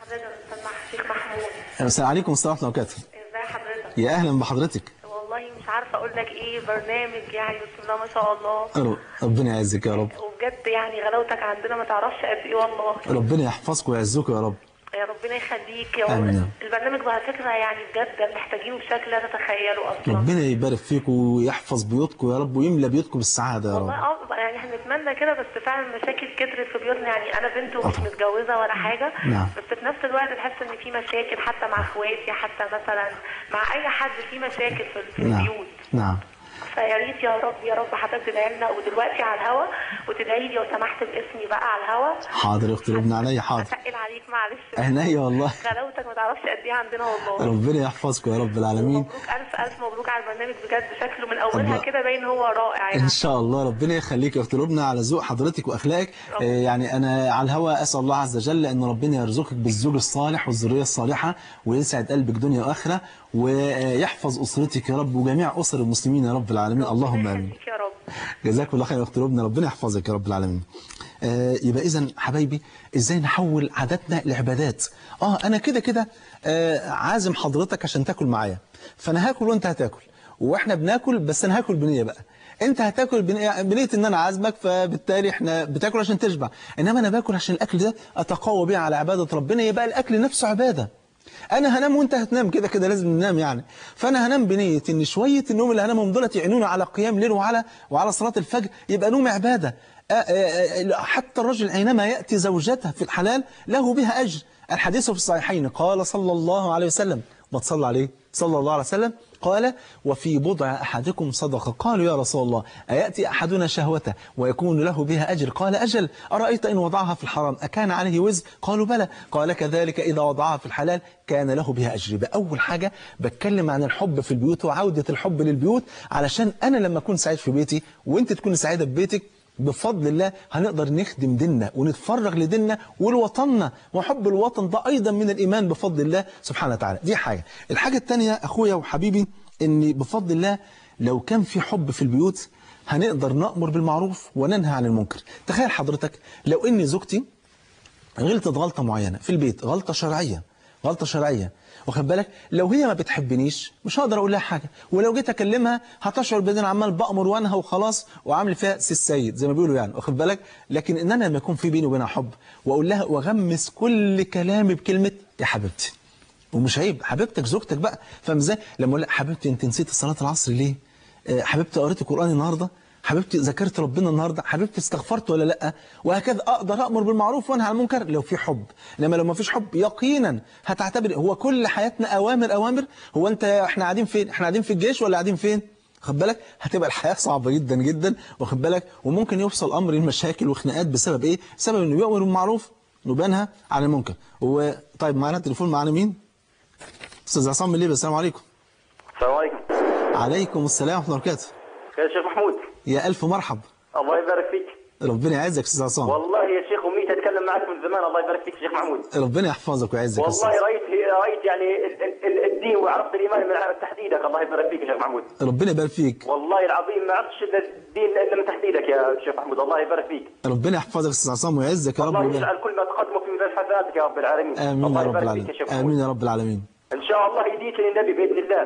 حضرتك استاذ الشيخ محمود. السلام عليكم ورحمه الله وبركاته. ازي حضرتك؟ يا اهلا بحضرتك. والله مش عارفه اقول لك ايه، برنامج يعني بسم الله ما شاء الله. ربنا يعزك يا رب. وبجد يعني غلاوتك عندنا ما تعرفش قد ايه والله. ربنا يحفظكم ويعزكم يا رب. يا ربنا يخليك يا آمين. رب. البرنامج على فكره يعني بجد محتاجينه بشكل لا تتخيله اصلا. ربنا يبارك فيكم ويحفظ بيوتكم يا رب ويملى بيوتكم بالسعاده يا رب. والله يعني احنا نتمنى كده، بس فعلا المشاكل كترت في بيوتنا. يعني انا بنت ومش متجوزه ولا حاجه، نعم. بس في نفس الوقت تحس ان في مشاكل حتى مع اخواتي، حتى مثلا مع اي حد في مشاكل في نعم. البيوت. نعم. فيا ريت يا رب يا رب حضرتك تدعي لنا ودلوقتي على الهوا، وتدعي لي لو سمحت باسمي بقى على الهوا. حاضر يا اختي لبنى، عينيا حاضر. هتقل عليك معلش. عينيا والله. غلاوتك ما تعرفش قد ايه عندنا والله. ربنا يحفظكم يا رب العالمين. مبروك الف الف مبروك على البرنامج بجد، شكله من اولها كده باين هو رائع يعني. ان شاء الله ربنا يخليك يا اختي لبنى على ذوق حضرتك واخلاقك. يعني انا على الهوا اسال الله عز وجل ان ربنا يرزقك بالزوج الصالح والذريه الصالحه ويسعد قلبك دنيا واخره ويحفظ اسرتك يا رب وجميع اسر المسلمين يا رب العالمين. اللهم امين. يا رب. جزاكم الله خير يا اختي لبنى، ربنا يحفظك يا رب العالمين. يبقى اذا حبايبي ازاي نحول عاداتنا لعبادات. انا كده عازم حضرتك عشان تاكل معايا، فانا هاكل وانت هتاكل واحنا بناكل، بس انا هاكل بنيه بقى. انت هتاكل بنيه ان انا عازمك، فبالتالي احنا بتاكل عشان تشبع، انما انا باكل عشان الاكل ده اتقوى بيه على عباده ربنا، يبقى الاكل نفسه عباده. انا هنام وانت هتنام، كده كده لازم ننام يعني. فانا هنام بنيه ان شويه النوم اللي هنامهم دولت يعينوني على قيام ليل وعلى صلاه الفجر، يبقى نوم عباده. حتى الرجل حينما ياتي زوجته في الحلال له بها اجر. الحديث في الصحيحين قال صلى الله عليه وسلم، ما تصلى عليه صلى الله عليه وسلم، قال وفي بضع أحدكم صدقة. قالوا يا رسول الله أيأتي أحدنا شهوته ويكون له بها أجر؟ قال أجل. أرأيت إن وضعها في الحرام أكان عليه وزر؟ قالوا بلى. قال كذلك إذا وضعها في الحلال كان له بها أجر. بأول حاجة بتكلم عن الحب في البيوت وعودة الحب للبيوت، علشان أنا لما أكون سعيد في بيتي وأنت تكون سعيدة في بيتك بفضل الله هنقدر نخدم ديننا ونتفرغ لديننا ولوطننا، وحب الوطن ده أيضا من الإيمان بفضل الله سبحانه وتعالى. دي حاجة. الحاجة التانية أخويا وحبيبي، إن بفضل الله لو كان في حب في البيوت هنقدر نأمر بالمعروف وننهى عن المنكر. تخيل حضرتك لو إن زوجتي غلطت غلطة معينة في البيت، غلطة شرعية، واخد بالك، لو هي ما بتحبنيش مش هقدر اقول لها حاجه، ولو جيت اكلمها هتشعر بان انا عمال بامر وانهى وخلاص وعامل فيها سي السيد زي ما بيقولوا يعني، واخد بالك. لكن ان انا لما يكون في بيني وبينها حب واقول لها واغمس كل كلامي بكلمه يا حبيبتي، ومش عيب حبيبتك زوجتك بقى، فاهم ازاي؟ لما اقول لها حبيبتي انت نسيتي صلاه العصر ليه؟ حبيبتي قريتي القران النهارده؟ حبيبتي ذكرت ربنا النهارده؟ حبيبتي استغفرت ولا لا؟ وهكذا اقدر امر بالمعروف وانهى عن المنكر لو في حب. انما لو ما فيش حب يقينا هتعتبر هو كل حياتنا اوامر. هو انت احنا قاعدين فين؟ احنا قاعدين في الجيش ولا قاعدين فين؟ واخد بالك، هتبقى الحياه صعبه جدا جدا، واخد بالك، وممكن يوصل امر المشاكل وخناقات بسبب ايه؟ بسبب انه يؤمر بالمعروف وبينهى عن المنكر. طيب معانا تليفون، معانا مين؟ استاذ عصام من ليبيا. السلام عليكم. السلام عليكم. عليكم السلام ورحمه الله وبركاته. يا شيخ محمود. يا الف مرحب. الله يبارك فيك. ربنا يعزك استاذ عصام. والله يا شيخ امنيت اتكلم معك من زمان. الله يبارك فيك شيخ محمود. ربنا يحفظك ويعزك. والله رايت يعني الدين وعرفت الايمان من تحديدك. الله يبارك فيك يا شيخ محمود. ربنا يبارك فيك. والله العظيم ما عرفتش الدين الا من تحديدك يا شيخ محمود. الله يبارك فيك. ربنا يحفظك استاذ عصام ويعزك يا رب. الله يجعل كل ما تقدمه في ميزان حسناتك يا رب العالمين. امين يا رب العالمين. امين يا رب العالمين. ان شاء الله هديت للنبي باذن الله.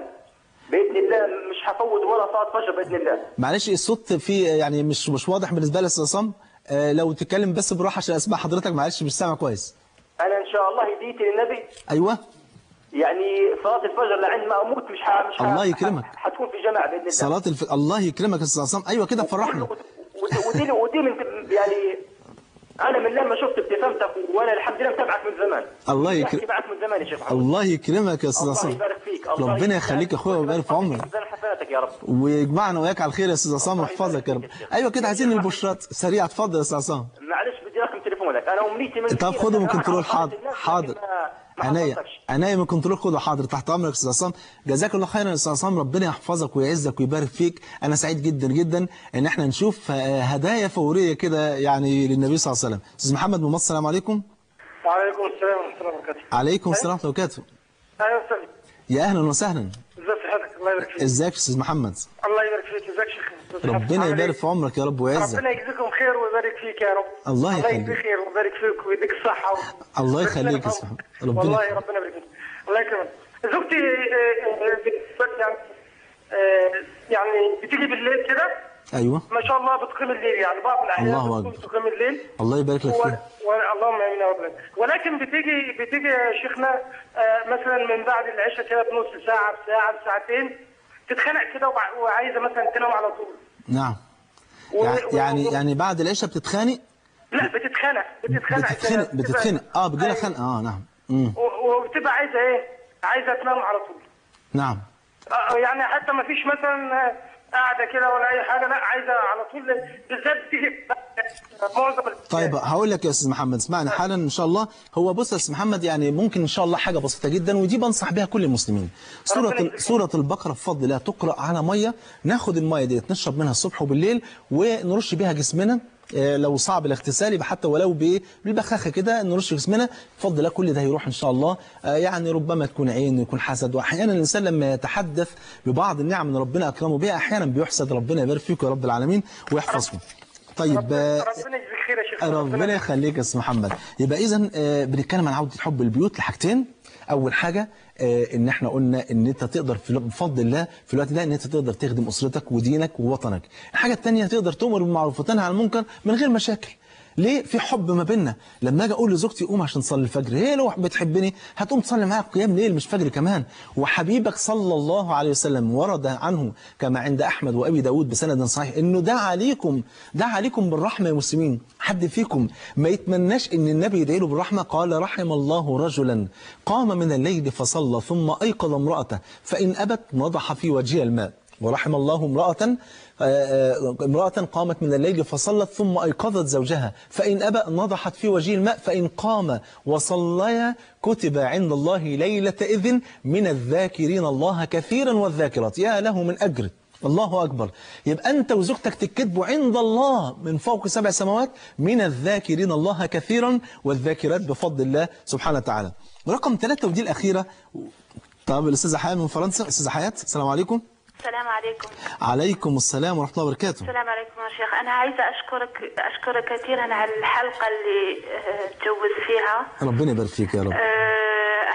باذن الله مش هفوت ولا صلاه فجر باذن الله. معلش الصوت فيه يعني مش واضح بالنسبه لي يا استاذ عصام، لو تتكلم بس براحه عشان اسمع حضرتك، معلش مش سامع كويس. انا ان شاء الله هديت للنبي. ايوه. يعني صلاه الفجر لعند ما اموت مش الله يكرمك. هتكون في جماعه باذن الله. الله يكرمك يا استاذ عصام. ايوه كده فرحنا. ودي من يعني انا من لما شفت ابتسامتك وانا الحمد لله متابعك من زمان. الله يكرمك. معك من زمان يا شيخ محمود. الله يكرمك يا استاذ عصام. الله يبارك فيك. ربنا يخليك يا اخويا ويبارك في عمرك. حسناتك يا رب. ويجمعنا وياك على الخير يا استاذ عصام ويحفظك يا رب. ايوه كده عايزين البشرات سريعه. اتفضل يا استاذ عصام. معلش بدي رقم تليفونك. انا امنيتي من طب خده من كنترول. حاضر عناية من كنترول. خده حاضر تحت امرك يا استاذ عصام. جزاك الله خيرا يا استاذ عصام. ربنا يحفظك ويعزك ويبارك فيك. انا سعيد جدا جدا ان احنا نشوف هدايا فوريه كده يعني للنبي صلى الله عليه وسلم. استاذ محمد من مصر. السلام عليكم. وعليكم السلام ورحمه الله وبركاته. عليكم السلام ورحمه الله وبركاته. اهلا وسهلا. يا اهلا وسهلا. ازي صحتك؟ الله يبارك فيك. ازيك يا استاذ محمد؟ الله يبارك فيك. ازيك يا شيخ؟ ربنا يبارك في عمرك يا رب ويعزك. ربنا يجزيكم خير ويبارك فيك يا رب. الله يخليك. الله يجزيك خير ويبارك فيك ويديك الصحه الله يخليك يا استاذ محمد. والله ربنا يبارك فيك. الله يكرمك. زوجتي يعني بتيجي بالليل كده. ايوه. ما شاء الله بتقيم الليل يعني بعض الاحيان. الله اكبر. بتقيم الليل. الله يبارك لك فيه. اللهم امين يا رب. ولكن بتيجي يا شيخنا مثلا من بعد العشاء كده بنص ساعه بساعه بساعتين تتخنق كده وعايزه مثلا تنام على طول. نعم. يعني بعد العشاء بتتخانق؟ لا بتتخنق. بتتخنق. بتجي لها خنقه. نعم. وبتبقى عايزه ايه؟ عايزه تنام على طول. نعم. يعني حتى ما فيش مثلا قاعده كده ولا اي حاجه، لا عايزه على طول بالذات تيجي معظم. طيب هقول لك يا استاذ محمد اسمعني حالا ان شاء الله. هو بص يا استاذ محمد يعني ممكن ان شاء الله حاجه بسيطه جدا ودي بنصح بها كل المسلمين. سوره البقره بفضل الله تقرا على ميه، ناخد الميه ديت نشرب منها الصبح وبالليل ونرش بيها جسمنا. لو صعب الاغتسال يبقى حتى ولو بالبخاخه كده نرش جسمنا بفضل الله كل ده هيروح ان شاء الله. يعني ربما تكون عين يكون حسد، واحيانا الانسان لما يتحدث ببعض النعم اللي ربنا اكرمه بها احيانا بيحسد. ربنا يبارك فيك يا رب العالمين ويحفظكم. طيب ربنا يجزيك خير يا شيخ. ربنا يخليك يا استاذ محمد. يبقى اذا بنتكلم عن عوده الحب البيوت لحاجتين. اول حاجه ان احنا قلنا ان انت تقدر بفضل الله في الوقت ده ان انت تقدر تخدم اسرتك ودينك ووطنك. الحاجه الثانيه تقدر تؤمر بالمعروف وتنهى عن المنكر من غير مشاكل. ليه؟ في حب ما بيننا. لما اجي اقول لزوجتي قوم عشان تصلي الفجر، هي لو بتحبني هتقوم تصلي معايا قيام ليل مش فجر كمان. وحبيبك صلى الله عليه وسلم ورد عنه كما عند احمد وابي داود بسند صحيح انه دعا عليكم بالرحمه يا مسلمين. حد فيكم ما يتمناش ان النبي يدعي له بالرحمه؟ قال رحم الله رجلا قام من الليل فصلى ثم ايقظ امراته فان ابت نضح في وجهها الماء. ورحم الله امرأة قامت من الليل فصلت ثم أيقظت زوجها فإن أبى نضحت في وجه الماء فإن قام وصليا كتب عند الله ليلة إذن من الذاكرين الله كثيرا والذاكرات يا له من أجر. الله أكبر. يبقى أنت وزوجتك تكتبوا عند الله من فوق 7 سماوات من الذاكرين الله كثيرا والذاكرات بفضل الله سبحانه وتعالى. رقم 3 ودي الأخيرة. طب الأستاذة حياة من فرنسا. أستاذة حياة السلام عليكم. السلام عليكم. عليكم السلام ورحمة الله وبركاته. السلام عليكم يا شيخ. أنا عايزة أشكرك كثيرا على الحلقة اللي تجوز فيها. ربنا يبارك فيك يا رب.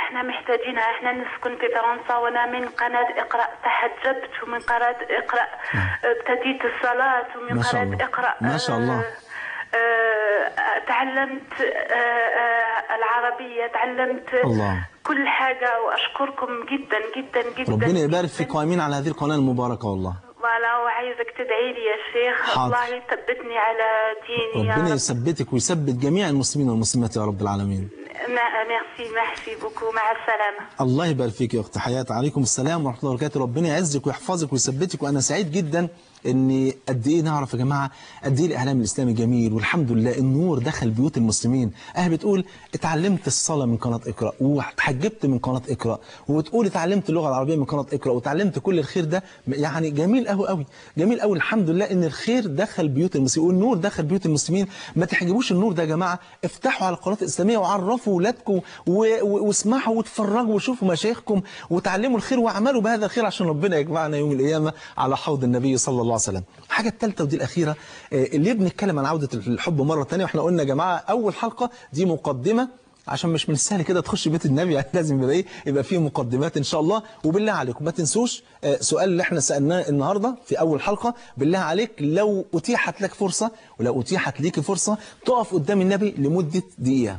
احنا محتاجينها. احنا نسكن في فرنسا وانا من قناة اقرأ تحجبت ومن قناة اقرأ ابتديت الصلاة ومن قناة اقرأ ما شاء الله تعلمت العربية، تعلمت الله. كل حاجة وأشكركم جدا جدا جدا. ربنا يبارك في قائمين على هذه القناة المباركة والله. ولا وعايزك تدعي لي يا شيخ. حاضر. الله يثبتني على ديني. ربنا يثبتك ويثبت جميع المسلمين والمسلمات يا رب العالمين. ميرسي بوكو. مع السلامة. الله يبارك فيك يا أخت حياة. عليكم السلام ورحمة الله وبركاته. ربنا يعزك ويحفظك ويثبتك. وأنا سعيد جدا إن قد إيه نعرف يا جماعة قد إيه الإعلام الإسلامي جميل والحمد لله النور دخل بيوت المسلمين. بتقول اتعلمت الصلاة من قناة اقرأ وتحجبت من قناة اقرأ وتقول اتعلمت اللغة العربية من قناة اقرأ وتعلمت كل الخير ده. يعني جميل قوي قوي جميل قوي. الحمد لله إن الخير دخل بيوت المسلمين والنور دخل بيوت المسلمين. ما تحجبوش النور ده يا جماعة. افتحوا على القناة الإسلامية وعرفوا ولادكم واسمعوا واتفرجوا وشوفوا مشايخكم وتعلموا الخير واعملوا بهذا الخير عشان ربنا يجمعنا يوم القيامة على حوض النبي صلى الله عليه وسلم. الحاجة الثالثة ودي الأخيرة اللي بنتكلم عن عودة الحب مرة ثانية. واحنا قلنا يا جماعة أول حلقة دي مقدمة عشان مش من السهل كده تخش بيت النبي. يعني لازم يبقى فيه مقدمات إن شاء الله. وبالله عليكم ما تنسوش سؤال اللي احنا سألناه النهاردة في أول حلقة. بالله عليك لو أتيحت لك فرصة ولو أتيحت ليك فرصة تقف قدام النبي لمدة دقيقة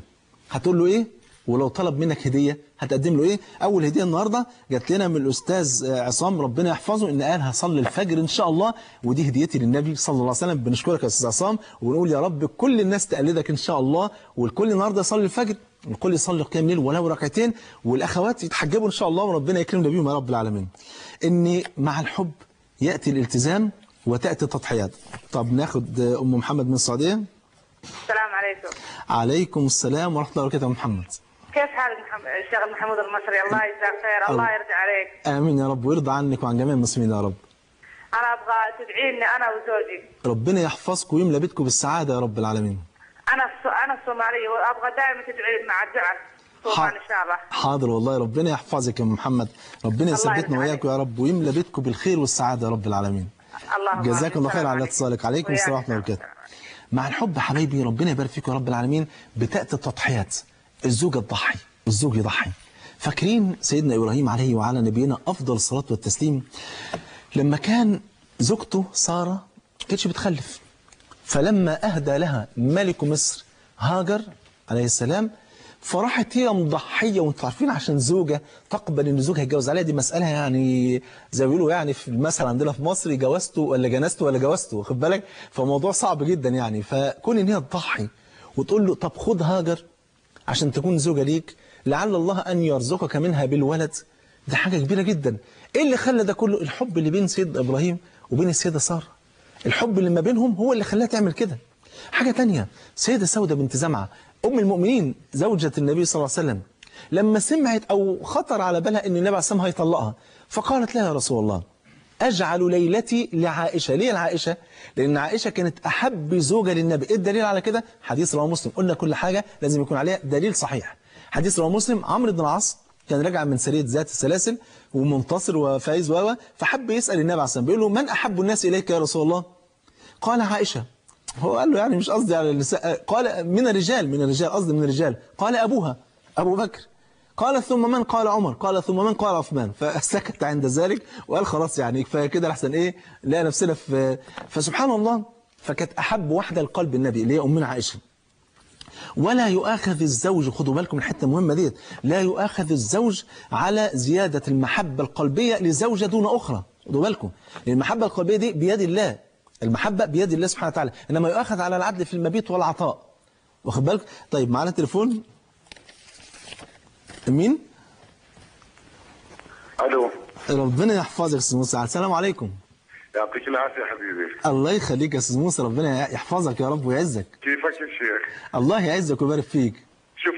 هتقول له إيه؟ ولو طلب منك هدية هتقدم له إيه؟ أول هدية النهاردة جات لنا من الأستاذ عصام ربنا يحفظه إن قال هصلي الفجر إن شاء الله ودي هديتي للنبي صلى الله عليه وسلم. بنشكرك يا أستاذ عصام ونقول يا رب كل الناس تقلدك إن شاء الله والكل النهاردة يصلي الفجر والكل يصلي قيام ليل ولو ركعتين والأخوات يتحجبوا إن شاء الله وربنا يكرمنا بيهم يا رب العالمين. إن مع الحب يأتي الالتزام وتأتي التضحيات. طب ناخد أم محمد من السعودية. السلام عليكم. عليكم السلام ورحمة الله وبركاته. محمد كيف حالك الشيخ محمود المصري؟ الله يجزاك خير. الله يرضى عليك. آمين يا رب ويرضى عنك وعن جميع المسلمين يا رب. أنا أبغى تدعيني أنا وزوجي. ربنا يحفظكم ويملى بيتكم بالسعادة يا رب العالمين. أنا الصومالية وأبغى دائما تدعي مع الدعاء طبعا إن شاء الله. حاضر والله ربنا يحفظك يا محمد. ربنا يثبتنا وإياكم يا رب ويملى بيتكم بالخير والسعادة يا رب العالمين. جزاكم الله خير على اتصالك. عليكم السلام ورحمة الله وبركاته. مع الحب حبايبي ربنا يبارك فيكم يا رب العالمين بتأتي التضحيات. الزوجة تضحي والزوج يضحي. فاكرين سيدنا إبراهيم عليه وعلى نبينا أفضل الصلاة والتسليم لما كان زوجته سارة كانتش بتخلف فلما أهدى لها ملك مصر هاجر عليه السلام فراحت هي مضحية وانتوا عارفين عشان زوجة تقبل ان زوجها يتجوز عليها دي مسألة يعني زي ما بيقولوا يعني في المثل عندنا في مصر جوزته ولا جنسته ولا جوزته واخد بالك فموضوع صعب جدا يعني فكون ان هي تضحي وتقول له طب خد هاجر عشان تكون زوجة ليك لعل الله أن يرزقك منها بالولد ده حاجة كبيرة جدا. ايه اللي خلى ده كله؟ الحب اللي بين سيد إبراهيم وبين السيدة سارة. الحب اللي ما بينهم هو اللي خلاها تعمل كده. حاجة تانية سيدة سودة بنت زمعة أم المؤمنين زوجة النبي صلى الله عليه وسلم لما سمعت أو خطر على بالها أن النبي عليه الصلاة والسلام هيطلقها فقالت لها يا رسول الله أجعل ليلتي لعائشة. ليه العائشة؟ لأن عائشة كانت أحب زوجة للنبي. إيه الدليل على كده؟ حديث رواه مسلم. قلنا كل حاجة لازم يكون عليها دليل صحيح. حديث رواه مسلم عمرو بن العاص كان راجع من سرية ذات السلاسل ومنتصر وفايز فحب يسأل النبي عليه الصلاة والسلام بيقول له من أحب الناس إليك يا رسول الله؟ قال عائشة. هو قال له يعني مش قصدي على النساء. قال من الرجال قصدي من الرجال. قال أبوها أبو بكر. قال ثم من؟ قال عمر. قال ثم من؟ قال عثمان. فسكت عند ذلك وقال خلاص يعني كفايه كده لحسن ايه لا نفسنا في فسبحان الله فكانت احب واحده لقلب النبي اللي هي امنا عائشه ولا يؤاخذ الزوج، خدوا بالكم من الحته المهمه ديت، لا يؤاخذ الزوج على زياده المحبه القلبيه لزوجه دون اخرى. خدوا بالكم، لان المحبه القلبيه دي بيد الله، المحبه بيد الله سبحانه وتعالى، انما يؤاخذ على العدل في المبيت والعطاء. واخد بالك؟ طيب معانا تليفون. مين؟ الو. ربنا يحفظك يا استاذ موسى. السلام عليكم. يعطيك العافيه حبيبي. الله يخليك يا استاذ موسى، ربنا يحفظك يا رب ويعزك. كيفك يا شيخ؟ الله يعزك ويبارك فيك. شوف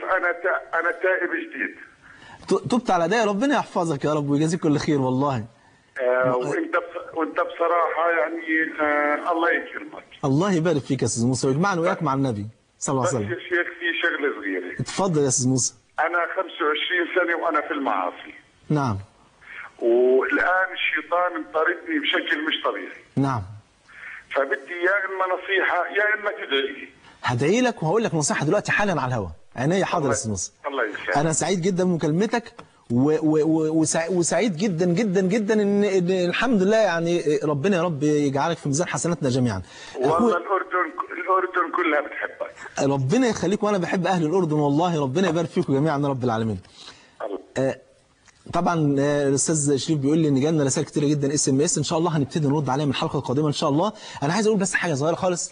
انا تائب جديد. تبت على ده، ربنا يحفظك يا رب ويجازيك كل خير والله. وانت بصراحه يعني الله يكرمك. الله يبارك فيك يا استاذ موسى ويجمعنا وياك مع النبي صلى الله عليه وسلم. بس يا شيخ في شغله صغيره. اتفضل يا استاذ موسى. انا 25 سنه وانا في المعاصي. نعم. والان الشيطان انطردني بشكل مش طبيعي. نعم. فبدي يا اما نصيحه يا اما تدعي لي. هدعي لك وهقول لك نصيحه دلوقتي حالا على الهواء. عينيا حاضر يا استاذ موسى. الله يسعدك. انا سعيد جدا بمكالمتك وسعيد جدا جدا جدا ان الحمد لله يعني ربنا يا رب يجعلك في ميزان حسناتنا جميعا. والله الاردن كلها بتحبك. ربنا يخليك، وانا بحب اهل الاردن والله، ربنا يبارك فيكم جميعا يا رب العالمين. طبعا الاستاذ شريف بيقول لي ان جالنا رسائل كتيره جدا SMS، ان شاء الله هنبتدي نرد عليها من الحلقه القادمه ان شاء الله. انا عايز اقول بس حاجه صغيره خالص،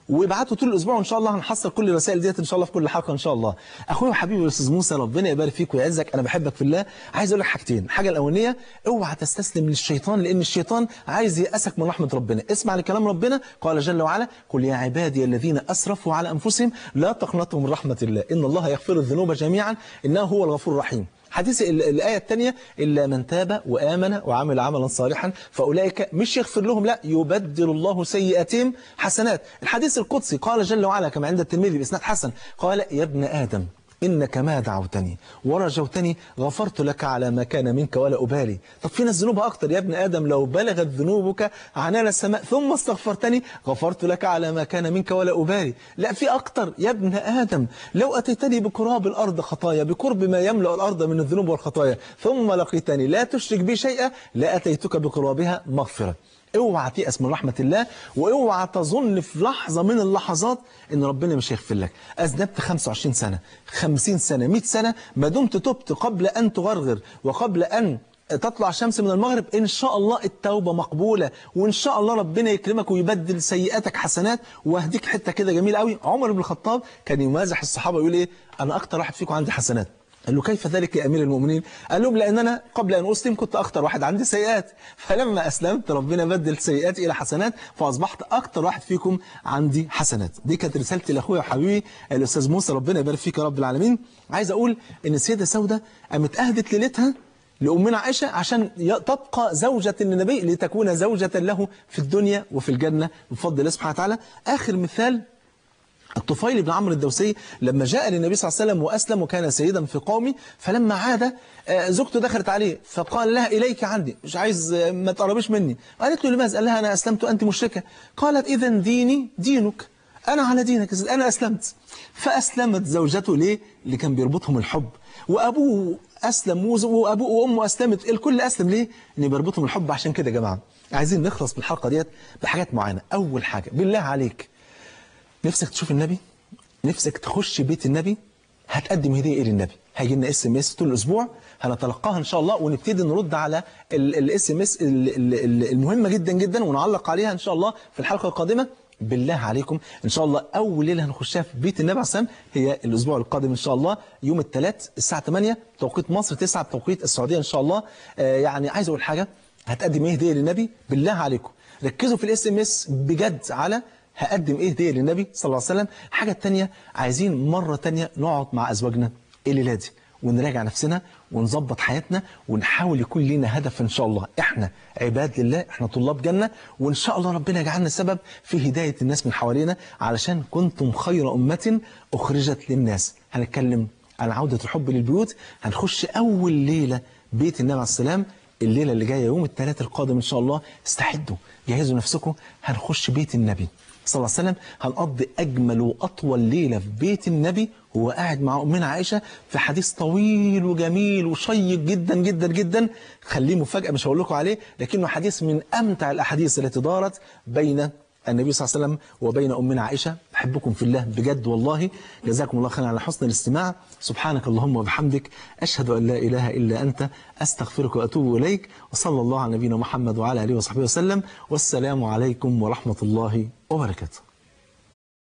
وابعتوا طول الاسبوع وان شاء الله هنحصل كل الرسائل ديت ان شاء الله في كل حلقه ان شاء الله. اخويا وحبيبي الاستاذ موسى، ربنا يبارك فيك ويعزك، انا بحبك في الله. عايز اقول لك حاجتين. الحاجه الاولانيه، اوعى تستسلم للشيطان، لان الشيطان عايز يأسك من رحمه ربنا. اسمع لكلام ربنا، قال جل وعلا: قل يا عبادي الذين اسرفوا على انفسهم لا تقنطوا من رحمه الله ان الله يغفر الذنوب جميعا انه هو الغفور الرحيم. حديث الآية الثانية: إلا من تاب وآمن وعمل عملا صالحا فأولئك مش يغفر لهم، لا يبدل الله سيئاتهم حسنات. الحديث القدسي قال جل وعلا كما عند الترمذي بإسناد حسن، قال: يا ابن آدم إنك ما دعوتني ورجوتني غفرت لك على ما كان منك ولا أبالي. طب في ناس ذنوبها أكتر، يا ابن آدم لو بلغت ذنوبك عنان السماء ثم استغفرتني غفرت لك على ما كان منك ولا أبالي. لا في أكتر، يا ابن آدم لو أتيتني بقراب الأرض خطايا، بقرب ما يملأ الأرض من الذنوب والخطايا، ثم لقيتني لا تشرك بي شيئا لأتيتك بقرابها مغفرة. اوعى تيأس من رحمة الله، واوعى تظن في لحظة من اللحظات ان ربنا مش هيغفر لك. اذنبت 25 سنة 50 سنة 100 سنة، ما دمت تبت قبل ان تغرغر وقبل ان تطلع الشمس من المغرب، ان شاء الله التوبة مقبولة، وان شاء الله ربنا يكرمك ويبدل سيئاتك حسنات. واهديك حتة كده جميل قوي. عمر بن الخطاب كان يمازح الصحابة يقول ايه: انا اكتر واحد فيكم عندي حسنات. قال له: كيف ذلك يا أمير المؤمنين؟ قال لهم: لأن أنا قبل أن أسلم كنت أكتر واحد عندي سيئات، فلما أسلمت ربنا بدل سيئاتي إلى حسنات، فأصبحت أكتر واحد فيكم عندي حسنات. دي كانت رسالتي لأخويا وحبيبي الأستاذ موسى، ربنا يبارك فيك يا رب العالمين. عايز أقول إن السيدة سودة قامت أهدت ليلتها لأمنا عائشة عشان تبقى زوجة للنبي، لتكون زوجة له في الدنيا وفي الجنة بفضل الله سبحانه وتعالى. آخر مثال الطفيل بن عمرو الدوسي لما جاء للنبي صلى الله عليه وسلم وأسلم وكان سيدا في قومه، فلما عاد زوجته دخلت عليه فقال لها: إليك عندي، مش عايز ما تقربيش مني. قالت له: لماذا؟ قال لها: أنا أسلمت وأنت مشركة. قالت: إذا ديني دينك، أنا على دينك، أنا أسلمت. فأسلمت زوجته. ليه؟ اللي كان بيربطهم الحب. وأبوه أسلم وأبوه وأمه أسلمت، الكل أسلم. ليه؟ إن بيربطهم الحب. عشان كده يا جماعة عايزين نخلص بالحلقة ديت بحاجات معينة. أول حاجة، بالله عليك نفسك تشوف النبي، نفسك تخش بيت النبي، هتقدم هدية ايه للنبي؟ هيجي لنا SMS طول الاسبوع هنتلقاها ان شاء الله، ونبتدي نرد على الSMS المهمة جدا جدا ونعلق عليها ان شاء الله في الحلقة القادمة. بالله عليكم ان شاء الله اول ليله هنخشها في بيت النبي عليه الصلاه والسلام هي الاسبوع القادم ان شاء الله، يوم الثلاث الساعه 8 بتوقيت مصر، 9 بتوقيت السعوديه ان شاء الله. يعني عايز اقول حاجه، هتقدم ايه هديه للنبي؟ بالله عليكم ركزوا في الSMS بجد على هقدم ايه هديه للنبي صلى الله عليه وسلم. الحاجه الثانيه، عايزين مره ثانيه نقعد مع ازواجنا الليله دي ونراجع نفسنا ونظبط حياتنا ونحاول يكون لنا هدف ان شاء الله. احنا عباد لله، احنا طلاب جنه، وان شاء الله ربنا يجعلنا سبب في هدايه الناس من حوالينا، علشان كنتم خير امه اخرجت للناس. هنتكلم عن عوده الحب للبيوت، هنخش اول ليله بيت النبي عليه السلام الليله اللي جايه يوم الثلاث القادم ان شاء الله. استعدوا، جهزوا نفسكم، هنخش بيت النبي صلى الله عليه وسلم، هنقضي أجمل وأطول ليلة في بيت النبي وهو قاعد مع أمنا عائشة في حديث طويل وجميل وشيق جدا جدا جدا. خليه مفاجأة مش هقول لكم عليه، لكنه حديث من أمتع الأحاديث التي دارت بين النبي صلى الله عليه وسلم وبين أمنا عائشة. بحبكم في الله بجد والله. جزاكم الله خيرا على حسن الاستماع. سبحانك اللهم وبحمدك، أشهد أن لا إله إلا أنت، أستغفرك وأتوب إليك. وصلى الله على نبينا محمد وعلى آله وصحبه وسلم. والسلام عليكم ورحمة الله وبركاته.